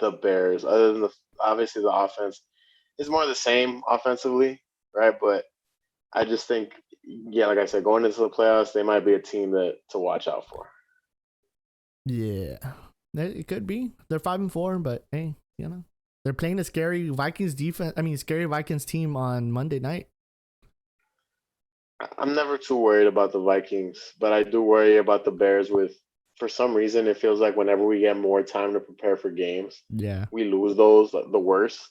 the Bears. Other than obviously the offense is more of the same offensively, right? But I just think, yeah, like I said, going into the playoffs, they might be a team that to watch out for. yeah, it could be. They're 5-4, but hey, they're playing a scary Vikings defense. I mean, scary Vikings team on Monday night. I'm never too worried about the Vikings, but I do worry about the Bears. For some reason, it feels like whenever we get more time to prepare for games, Yeah, we lose those the worst.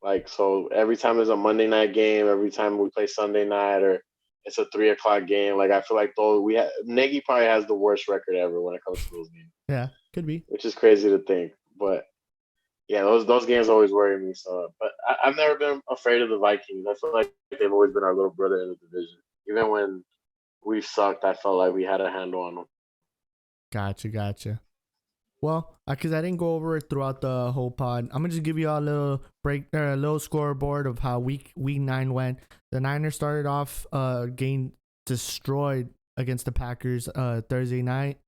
Like so, every time there's a Monday night game, every time we play Sunday night, or it's a 3 o'clock game, like I feel like those Nagy probably has the worst record ever when it comes to those games, yeah, could be. which is crazy to think. But yeah, those games always worry me. So, but I've never been afraid of the Vikings. I feel like they've always been our little brother in the division, even when we've sucked. I felt like we had a handle on them. Gotcha. Well, because I didn't go over it throughout the whole pod, I'm gonna just give you all a little a little scoreboard of how week 9 went. The Niners started off getting destroyed against the Packers Thursday night.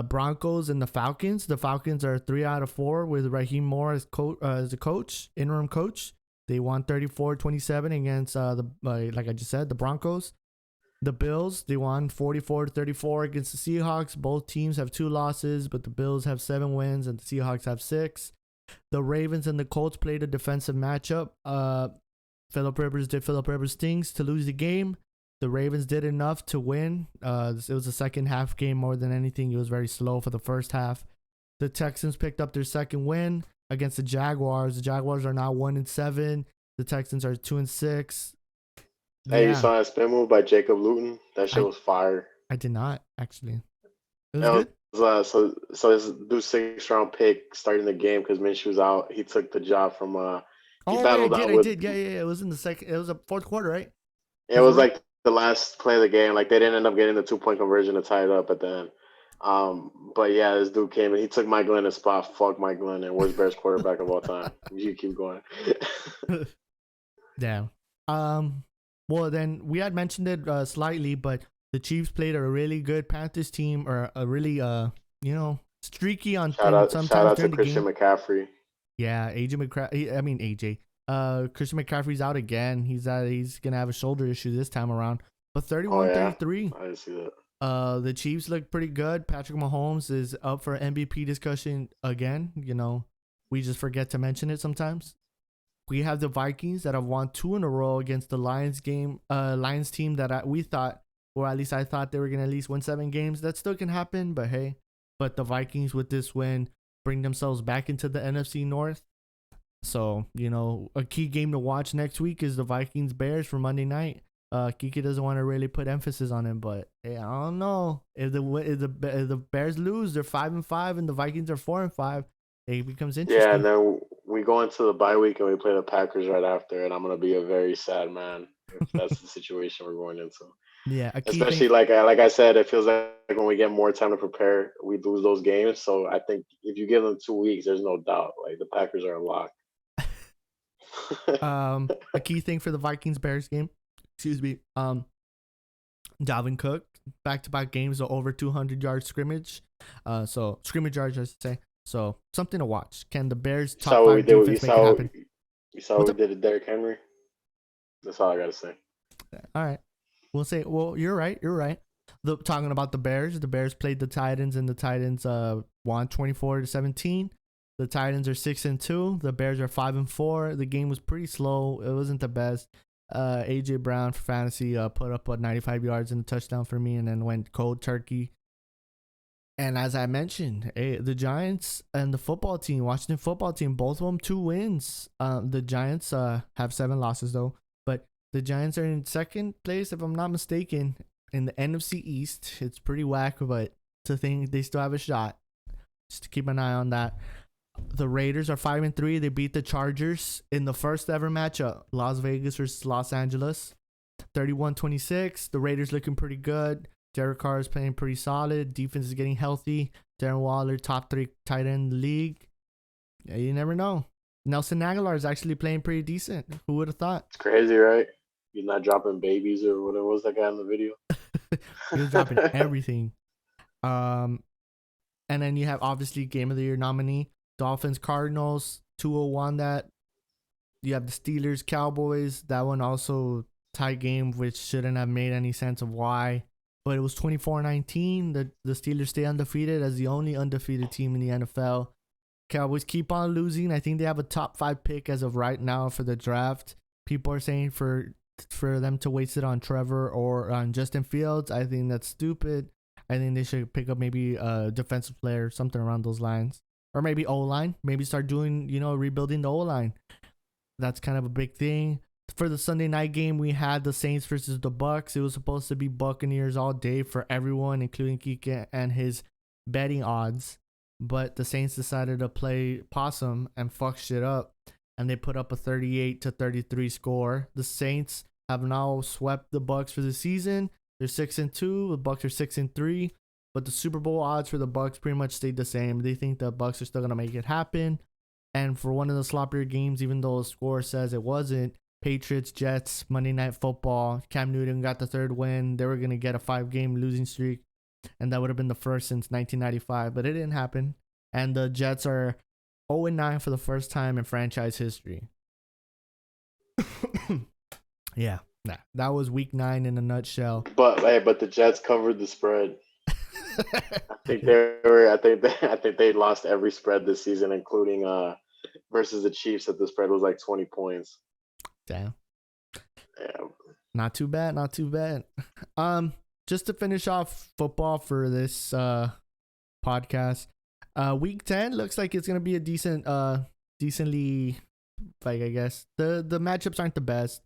Broncos and the Falcons. The Falcons are 3 out of 4 with Raheem Moore as the coach, interim coach. They won 34-27 against like I just said, the Broncos. The Bills, they won 44-34 against the Seahawks. Both teams have 2 losses, but the Bills have 7 wins and the Seahawks have 6. The Ravens and the Colts played a defensive matchup. Philip Rivers did Philip Rivers things to lose the game. The Ravens did enough to win. It was a second half game more than anything. It was very slow for the first half. The Texans picked up their second win against the Jaguars. The Jaguars are now 1-7. The Texans are 2-6. Hey, you Yeah, saw that spin move by Jacob Luton? That shit I was fire. I did not actually. It was It good. was so this dude 6 round pick starting the game because Minshew's out. He took the job from he Oh wait, I battled did, out I with. did. Yeah. It was in the second. It was a fourth quarter, right? It Was it was right? like the last play of the game. Like they didn't end up getting the 2 point conversion to tie it up at the end. But yeah, this dude came and he took Mike Glennon's spot. Fuck Mike Glennon, worst Bears quarterback of all time. You keep going. Damn. Um. Well, then we had mentioned it slightly, but the Chiefs played a really good Panthers team, or a really streaky on in Shout sometimes out to during the Christian game. McCaffrey. Yeah, AJ. Christian McCaffrey's out again. He's gonna have a shoulder issue this time around. But Oh yeah, 31-33. I didn't see that. The Chiefs look pretty good. Patrick Mahomes is up for MVP discussion again. We just forget to mention it sometimes. We have the Vikings that have won 2 in a row against the Lions team that we thought, or at least I thought they were gonna at least win 7 games. That still can happen, but hey. But the Vikings with this win bring themselves back into the NFC North. So, a key game to watch next week is the Vikings Bears for Monday night. Kiki doesn't want to really put emphasis on it, but hey, I don't know if the Bears lose, they're 5-5, and the Vikings are 4-5. It becomes Yeah, and interesting. then we go into the bye week and we play the Packers right after, and I'm gonna be a very sad man if that's the situation we're going into. Yeah, a key thing. Especially like I said, it feels like when we get more time to prepare, we lose those games. So I think if you give them 2 weeks, there's no doubt like the Packers are a lock. A key thing for the Vikings Bears game. Excuse me. Dalvin Cook back to back games of over 200 yard scrimmage. So scrimmage yards, I should say. So something to watch. Can the Bears You saw top what we 5 did. defense make it happen? You saw what What's we up? did to Derrick Henry. That's all I gotta say. All right. We'll say. Well, you're right. You're right. Talking about the Bears. The Bears played the Titans, and the Titans won 24-17. The Titans are 6-2. The Bears are 5-4. The game was pretty slow. It wasn't the best. AJ Brown for fantasy put up 95 yards and a touchdown for me, and then went cold turkey. And as I mentioned, the Giants and the football team, Washington football team, both of them 2 wins. The Giants have 7 losses though, but the Giants are in second place if I'm not mistaken in the NFC East. It's pretty whack, but to think they still have a shot. Just to keep an eye on that. The Raiders are 5-3. They beat the Chargers in the first ever matchup, Las Vegas versus Los Angeles, 31-26. The Raiders looking pretty good. Derek Carr is playing pretty solid. Defense is getting healthy. Darren Waller, top 3 tight end in the league. Yeah, you never know. Nelson Aguilar is actually playing pretty decent. Who would have thought? It's crazy, right? He's not dropping babies or whatever was that guy in the video. He was dropping everything. And then you have obviously Game of the Year nominee, Dolphins, Cardinals. 2-0 won that. You have the Steelers, Cowboys. That one also tight game, which shouldn't have made any sense of why. But it was 24-19. The Steelers stay undefeated as the only undefeated team in the NFL. Cowboys keep on losing. I think they have a top 5 pick as of right now for the draft. People are saying for them to waste it on Trevor or on Justin Fields. I think that's stupid. I think they should pick up maybe a defensive player, something around those lines. Or maybe O-line. Maybe start doing, rebuilding the O-line. That's kind of a big thing. For the Sunday night game, we had the Saints versus the Bucks. It was supposed to be Buccaneers all day for everyone, including Kike and his betting odds. But the Saints decided to play possum and fuck shit up. And they put up a 38-33 score. The Saints have now swept the Bucks for the season. They're 6-2. The Bucks are 6-3. But the Super Bowl odds for the Bucks pretty much stayed the same. They think the Bucks are still gonna make it happen. And for one of the sloppier games, even though the score says it wasn't, Patriots, Jets, Monday Night Football. Cam Newton got the 3rd win. They were going to get a 5-game losing streak, and that would have been the first since 1995, but it didn't happen. And the Jets are 0-9 for the first time in franchise history. Yeah, that was week 9 in a nutshell. But the Jets covered the spread. I think they lost every spread this season, including versus the Chiefs. That the spread was like 20 points. Damn. Yeah. Not too bad. Just to finish off football for this podcast, week 10 looks like it's gonna be a decently, like, I guess the matchups aren't the best.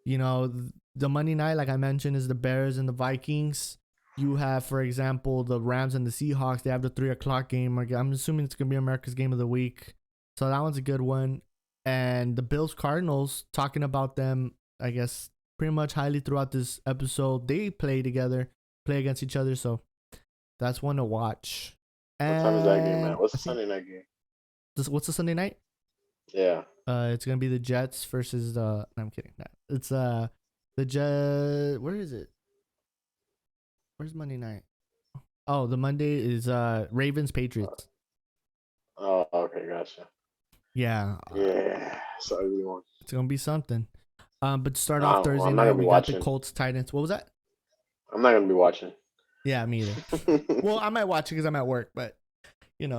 The Monday night, like I mentioned, is the Bears and the Vikings. You have, for example, the Rams and the Seahawks. They have the 3:00 game. I'm assuming it's gonna be America's game of the week, so that one's a good one. And the Bills Cardinals, talking about them, I guess, pretty much highly throughout this episode. They play against each other, so that's one to watch. What time is that game, man? What's the Sunday night game? What's the Sunday night? Yeah. It's gonna be the Jets versus the. No, I'm kidding. No, it's the Jet. Where is it? Where's Monday night? Oh, the Monday is Ravens Patriots. Oh, okay, gotcha. Yeah. Yeah, it's an ugly one. It's gonna be something. But to start off Thursday night, we got the Colts Titans. What was that? I'm not gonna be watching. Yeah, me either. Well, I might watch it because I'm at work, but it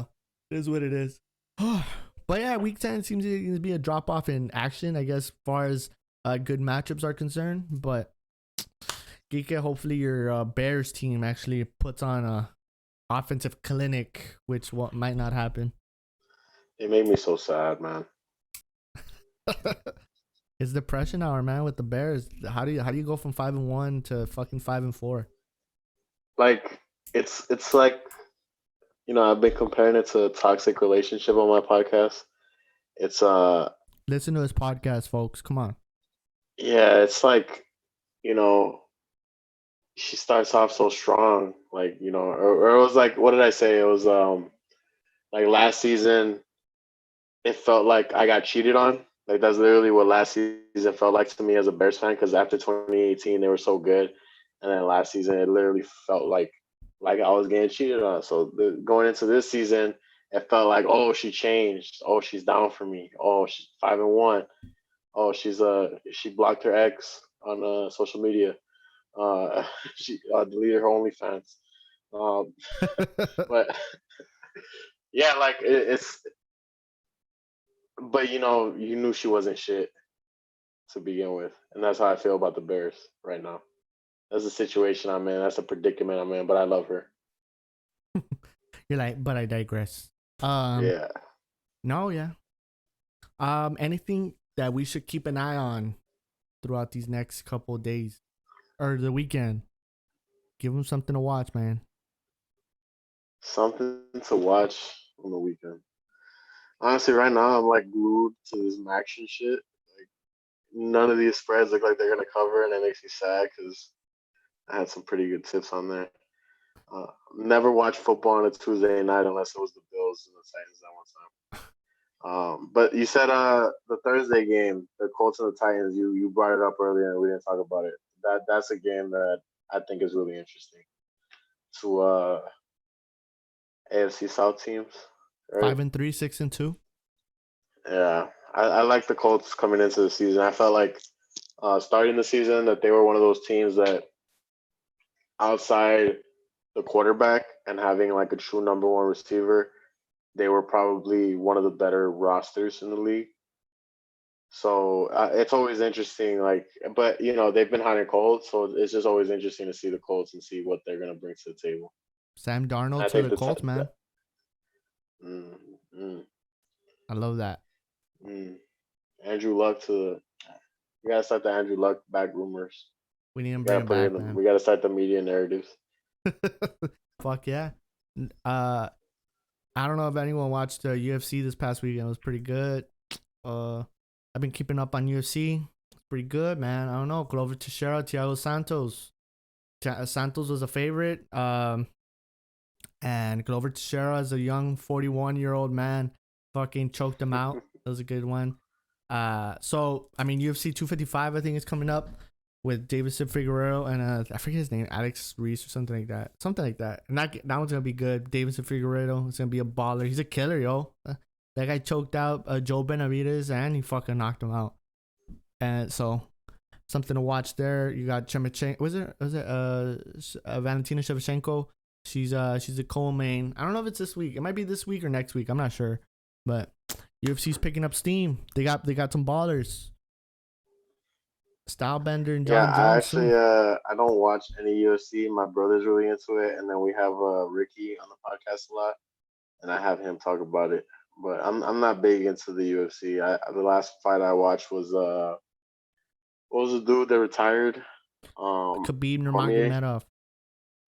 is what it is. But yeah, week 10 seems to be a drop off in action, I guess, as far as good matchups are concerned. But Geeke, hopefully your Bears team actually puts on a offensive clinic, which might not happen. It made me so sad, man. It's depression hour, man, with the Bears. How do you go from 5-1 to fucking 5-4? Like it's like, I've been comparing it to a toxic relationship on my podcast. It's listen to his podcast, folks. Come on. Yeah, it's like, she starts off so strong, like, or it was like, what did I say? It was like last season, it felt like I got cheated on. Like that's literally what last season felt like to me as a Bears fan. Because after 2018, they were so good, and then last season it literally felt like I was getting cheated on. So going into this season, it felt like, oh, she changed. Oh, she's down for me. Oh, she's 5-1. Oh, she blocked her ex on social media. She deleted her OnlyFans. But yeah, like it's. But you knew she wasn't shit. to begin with, and that's how I feel about the Bears right now. That's the situation I'm in. That's a predicament I'm in. But I love her. You're like, but I digress. Um, Yeah. no, yeah. Anything that we should keep an eye on throughout these next couple of days or the weekend? Give them something to watch, man. Something to watch on the weekend. Honestly, right now I'm like glued to this action shit. Like none of these spreads look like they're gonna cover, and it makes me sad because I had some pretty good tips on there. Never watch football on a Tuesday night unless it was the Bills and the Titans that one time. But you said the Thursday game, the Colts and the Titans. You brought it up earlier and we didn't talk about it. That's a game that I think is really interesting. To AFC South teams, right? 5-3, 6-2. Yeah, I like the Colts coming into the season. I felt like starting the season that they were one of those teams that outside the quarterback and having like a true number one receiver, they were probably one of the better rosters in the league. So it's always interesting, like, but they've been hot and cold, so it's just always interesting to see the Colts and see what they're gonna bring to the table. Sam And Darnold I to think the Colts, man. mm, mm, I love that. mm. Andrew Luck to we gotta start the Andrew Luck back rumors. We need to We bring gotta it put it back, in. man. We gotta start the media narratives. Fuck yeah. Uh, I don't know if anyone watched the UFC this past weekend. It was pretty good. I've been keeping up on UFC. It's pretty good, man. I don't know. Glover Teixeira, Thiago Santos. Santos was a favorite. And Glover Teixeira is a young 41-year-old man. Fucking choked him out. That was a good one. So I mean UFC 255 I think is coming up with Davison Figueroa and I forget his name, Alex Reese or something like that. Something like that. And that one's gonna be good. Davison Figueroa is gonna be a baller. He's a killer, yo. That guy choked out Joe Benavidez and he fucking knocked him out. And so something to watch there. You got Chemichenko. Was it Valentina Shevchenko? She's a co-main. I don't know if it's this week. It might be this week or next week. I'm not sure. But UFC's picking up steam. They got some ballers. Stylebender and Yeah, John I Jones actually soon. I don't watch any UFC. My brother's really into it, and then we have Ricky on the podcast a lot, and I have him talk about it. But I'm not big into the UFC. The last fight I watched was what was the dude that retired? Khabib Cormier. Nurmagomedov.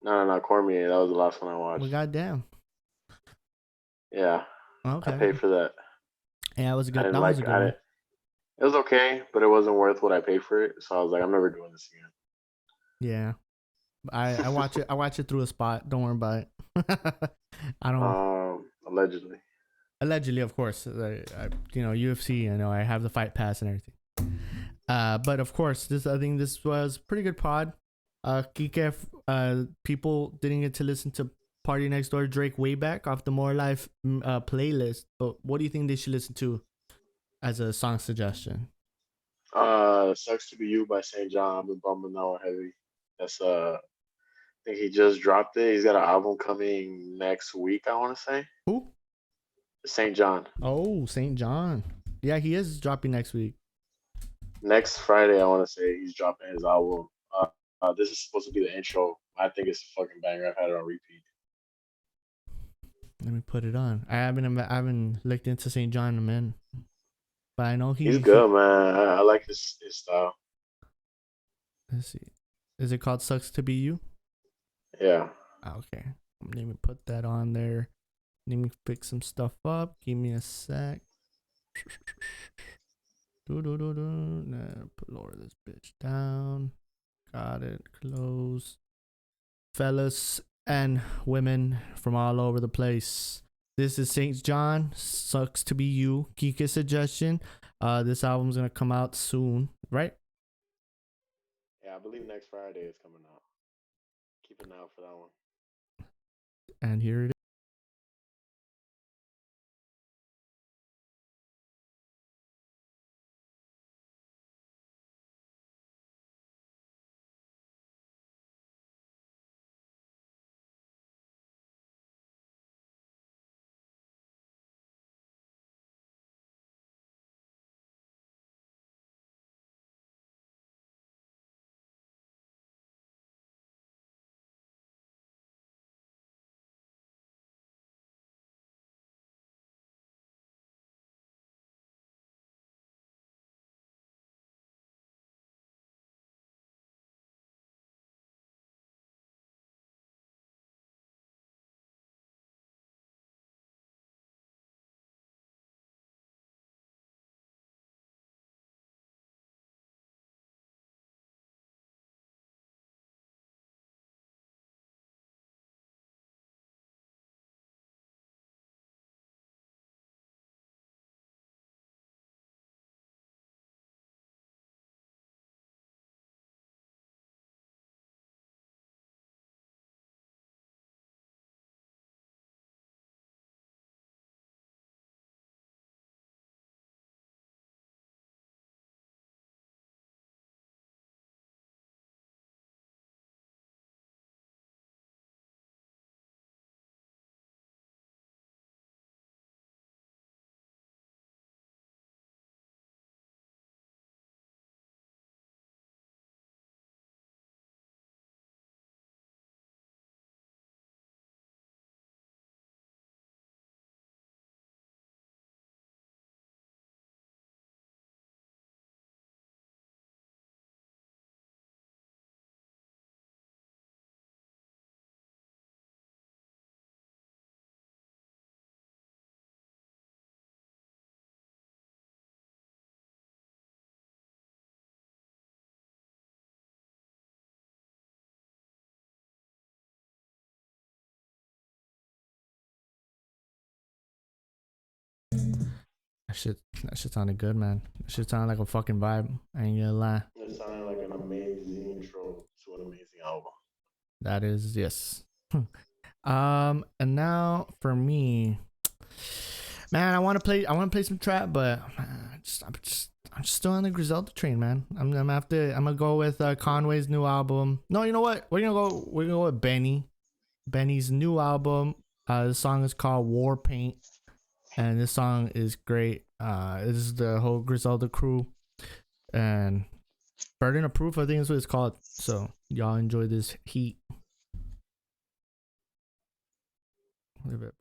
No, Cormier. That was the last one I Well, watched. goddamn. Yeah, I Okay. paid for that. Yeah, it was a I good. didn't That was a like. good I one. didn't. It was okay, but it wasn't worth what I paid for it. So I was like, I'm never doing this Yeah. I watch it. I watch it through a spot. Don't worry about it. I don't. again. Allegedly. Allegedly, of course. UFC. I know I have the fight pass and everything. But of course, I think this was pretty good pod. Kike, people didn't get to listen to Party Next Door Drake way back off the More Life playlist. But what do you think they should listen to as a song suggestion? Sucks to Be You by St. John. I've been bumping that one heavy. That's I think he just dropped it. He's got an album coming next week, I wanna say. Who? St. John. Oh, St. John. Yeah, he is dropping next week. Next Friday, I wanna say he's dropping his album. This is supposed to be the intro. I think it's a fucking banger. I've had it on repeat. Let me put it on. I haven't looked into St. John in a minute, but I know He's he. good, man. I like his style. Let's see. Is it called "Sucks to Be You"? Yeah. Okay. Let me put that on there. Let me pick some stuff up. Give me a sec. Lower this bitch down. Got it. Close. Fellas and women from all over the place. This is St. John. Sucks to Be You. Kika's suggestion. This album's gonna come out soon, right? Yeah, I believe next Friday is coming out. Keep an eye out for that one. And here it is. That shit sounded good, man. That shit sounded like a fucking vibe. I ain't gonna lie. It sounded like an amazing intro to an amazing album. That is yes. And now for me, man, I want to play. I want to play some trap, but I'm just still on the Griselda train, man. I'm gonna go with Conway's new album. No, you know what? We're gonna go with Benny's new album. The song is called War Paint, and this song is great. This is the whole Griselda crew, and Burden of Proof, I think is what it's called. So y'all enjoy this heat. Leave it.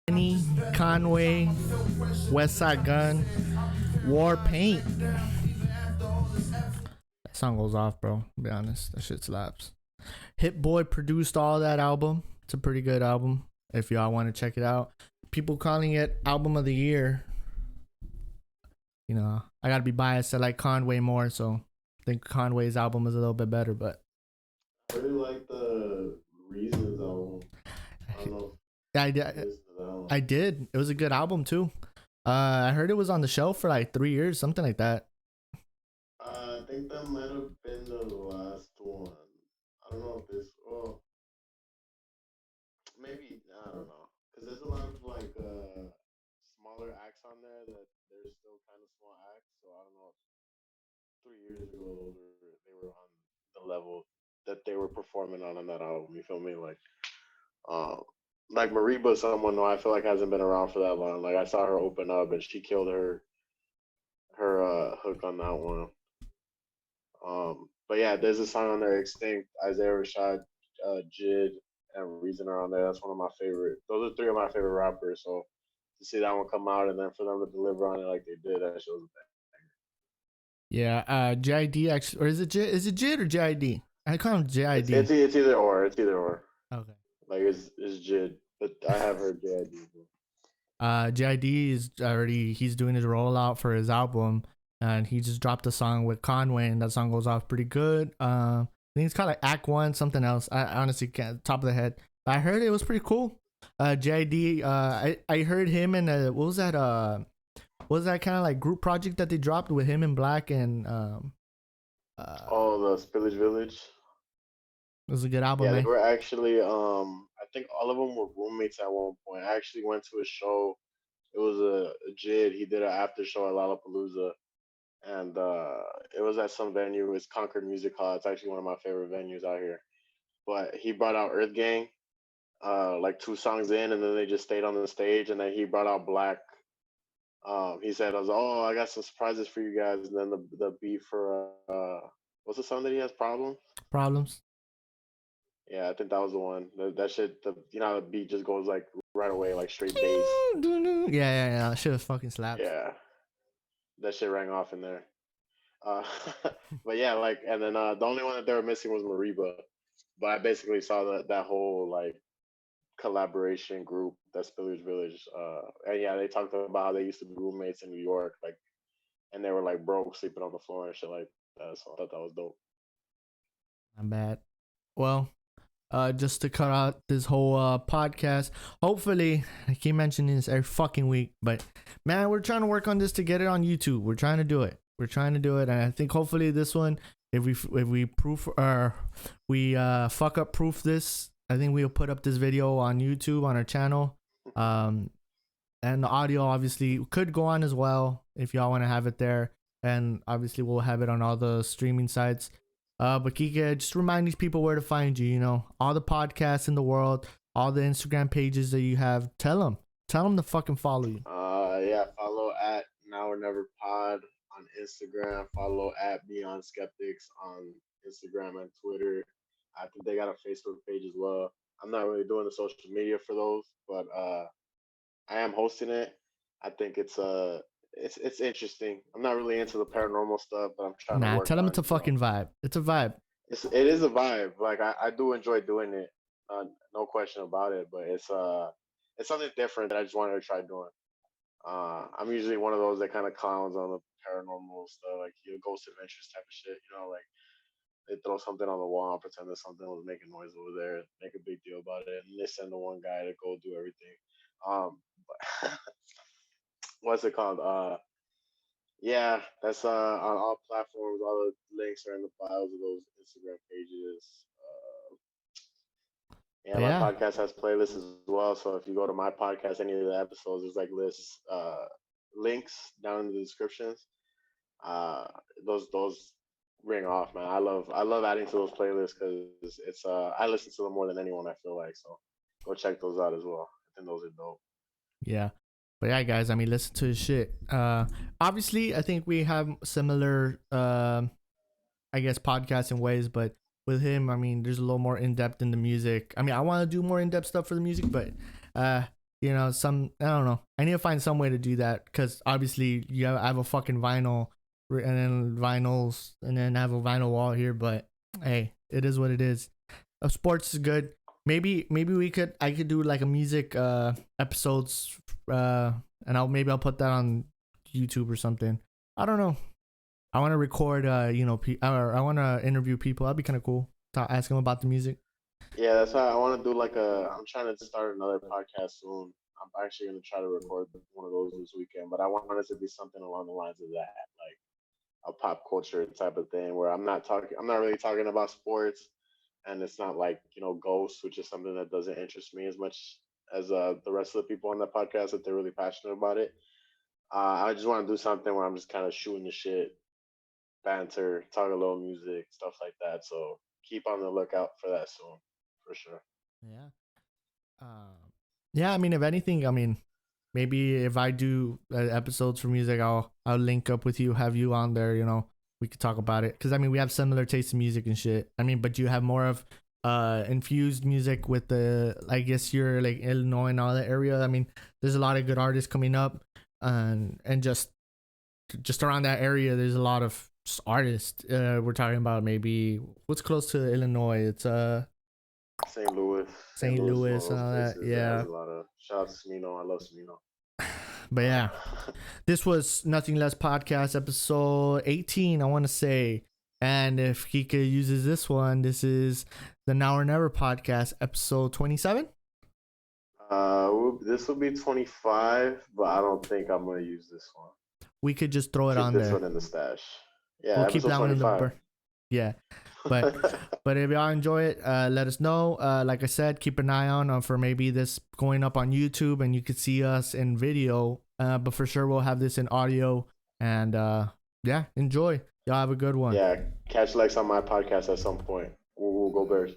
Benny, Conway, West Side Gun, War Paint. That song goes off, bro. To be honest, that shit slaps. Hit Boy produced all that album. It's a pretty good album. If y'all want to check it out, people calling it album of the year. You know, I gotta be biased. I like Conway more, so I think Conway's album is a little bit better. But I really like the Reasons album. I don't know. I did. It was a good album too. I heard it was on the shelf for like 3 years, something like that. I think that might have been the last one. I don't know if this. Oh, maybe I don't know. Because there's a lot of like smaller acts on there that they're still kind of small acts. So I don't know if 3 years ago they were on the level that they were performing on that album. You feel me? Um, like Mariba, someone who I feel like hasn't been around for that long. Like I saw her open up and she killed her hook on that one. But yeah, there's a song on there, Extinct, Isaiah Rashad, Jid, and Reason are on there. That's one of my favorite. Those are three of my favorite rappers. So to see that one come out and then for them to deliver on it like they did, that shows. Yeah, JID actually, or is it Jid or JID? I call him JID. It's either or. It's either or. Okay. Like it's Jid, but I have heard JID. JID is already, he's doing his rollout for his album, and he just dropped a song with Conway, and that song goes off pretty good. I think it's called like Act One, something else. I honestly can't top of the head. But I heard it was pretty cool. JID, I heard him in what was that kind of like group project that they dropped with him and Black and Oh, the Spillage Village. It was a good album, Yeah, they man. were actually I think all of them were roommates at one point. I actually went to a show. It was a Jid. He did an after show at Lollapalooza, and it was at some venue. It's Concord Music Hall. It's actually one of my favorite venues out here. But he brought out Earth Gang, like two songs in, and then they just stayed on the stage. And then he brought out Black. He said, "I was oh, I got some surprises for you guys." And then the beat for what's the song that he has problems? Problems. Yeah, I think that was the one. That shit, you know, how the beat just goes like right away, like straight bass. Yeah, yeah, yeah. That shit was fucking slaps. Yeah, that shit rang off in there. Uh, but yeah, like, and then the only one that they were missing was Mariba. But I basically saw that whole like collaboration group that Spillers Village. And yeah, they talked about how they used to be roommates in New York, like, and they were like broke, sleeping on the floor and shit like that. So I thought that was dope. Not bad. Well, just to cut out this whole podcast. Hopefully, I keep mentioning this every fucking week, but man, we're trying to work on this to get it on YouTube. We're trying to do it. We're trying to do it, and I think hopefully this one, if we proof or we fuck up proof this, I think we'll put up this video on YouTube on our channel. And the audio obviously could go on as well if y'all want to have it there, and obviously we'll have it on all the streaming sites. But Kika, just remind these people where to find you. You know, all the podcasts in the world, all the Instagram pages that you have. Tell them to fucking follow you. Yeah, follow at Now or Never Pod on Instagram. Follow at Beyond Skeptics on Instagram and Twitter. I think they got a Facebook page as well. I'm not really doing the social media for those, but I am hosting it. I think it's interesting. I'm not really into the paranormal stuff, but I'm trying to Nah, work tell them it's on a fucking vibe. It's a vibe. it is a vibe. Like I do enjoy doing it, no question about it. But it's something different that I just wanted to try doing. I'm usually one of those that kind of clowns on the paranormal stuff, like ghost adventures type of shit. You know, like they throw something on the wall and pretend that something was making noise over there, make a big deal about it, and they send the one guy to go do everything. But what's it called? Yeah, that's on all platforms. All the links are in the bios of those Instagram pages. Yeah, But my yeah, podcast has playlists as well. So if you go to my podcast, any of the episodes, there's like lists, links down in the descriptions. Uh, those ring off, man. I love adding to those playlists because it's I listen to them more than anyone. I feel like so. Go check those out as well. I think those are dope. yeah. But yeah, guys, I mean, listen to his shit. Obviously, I think we have similar, I guess, podcasts in ways, but with him, I mean, there's a little more in depth in the music. I mean, I want to do more in depth stuff for the music, but, you know, I don't know. I need to find some way to do that because obviously, I have a fucking vinyl and then vinyls and then I have a vinyl wall here, but hey, it is what it is. Sports is good. Maybe I could do like a music episodes and I'll put that on YouTube or something. I don't know. I want to record or I want to interview people. That'd be kind of cool. Ask them about the music. Yeah, that's why I want to do like a. I'm trying to start another podcast soon. I'm actually gonna try to record one of those this weekend, but I want it to be something along the lines of that, like a pop culture type of thing, where I'm not really talking about sports, and it's not like ghosts, which is something that doesn't interest me as much as the rest of the people on that podcast that they're really passionate about it. I just want to do something where I'm just kind of shooting the shit, banter, talk a little music, stuff like that. So keep on the lookout for that soon, for sure. Yeah. Yeah. I mean, if anything, I mean, maybe if I do episodes for music, I'll link up with you, have you on there. You know, we could talk about it because I mean, we have similar taste in music and shit. I mean, but you have more of infused music with the, I guess you're like Illinois and all that area. I mean, there's a lot of good artists coming up, and just around that area, there's a lot of artists. We're talking about maybe what's close to Illinois. It's St. Louis. St. St. Louis is one Louis of and those all that. places that has Yeah. a lot of shout out to Smino. I love Smino. But yeah, Uh, this was Nothing Less Podcast episode 18, I want to say. And if Kika uses this one, this is the Now or Never Podcast episode 27. this will be 25, but I don't think I'm gonna use this one. We could just throw it Keep on this there. one in the stash. Yeah, We'll keep episode that one in the 25. yeah. But if y'all enjoy it, let us know. Like I said, keep an eye on for maybe this going up on YouTube and you could see us in video. But for sure we'll have this in audio. And yeah, enjoy. Y'all have a good one. Yeah, catch Lex on my podcast at some point. We'll go Bears.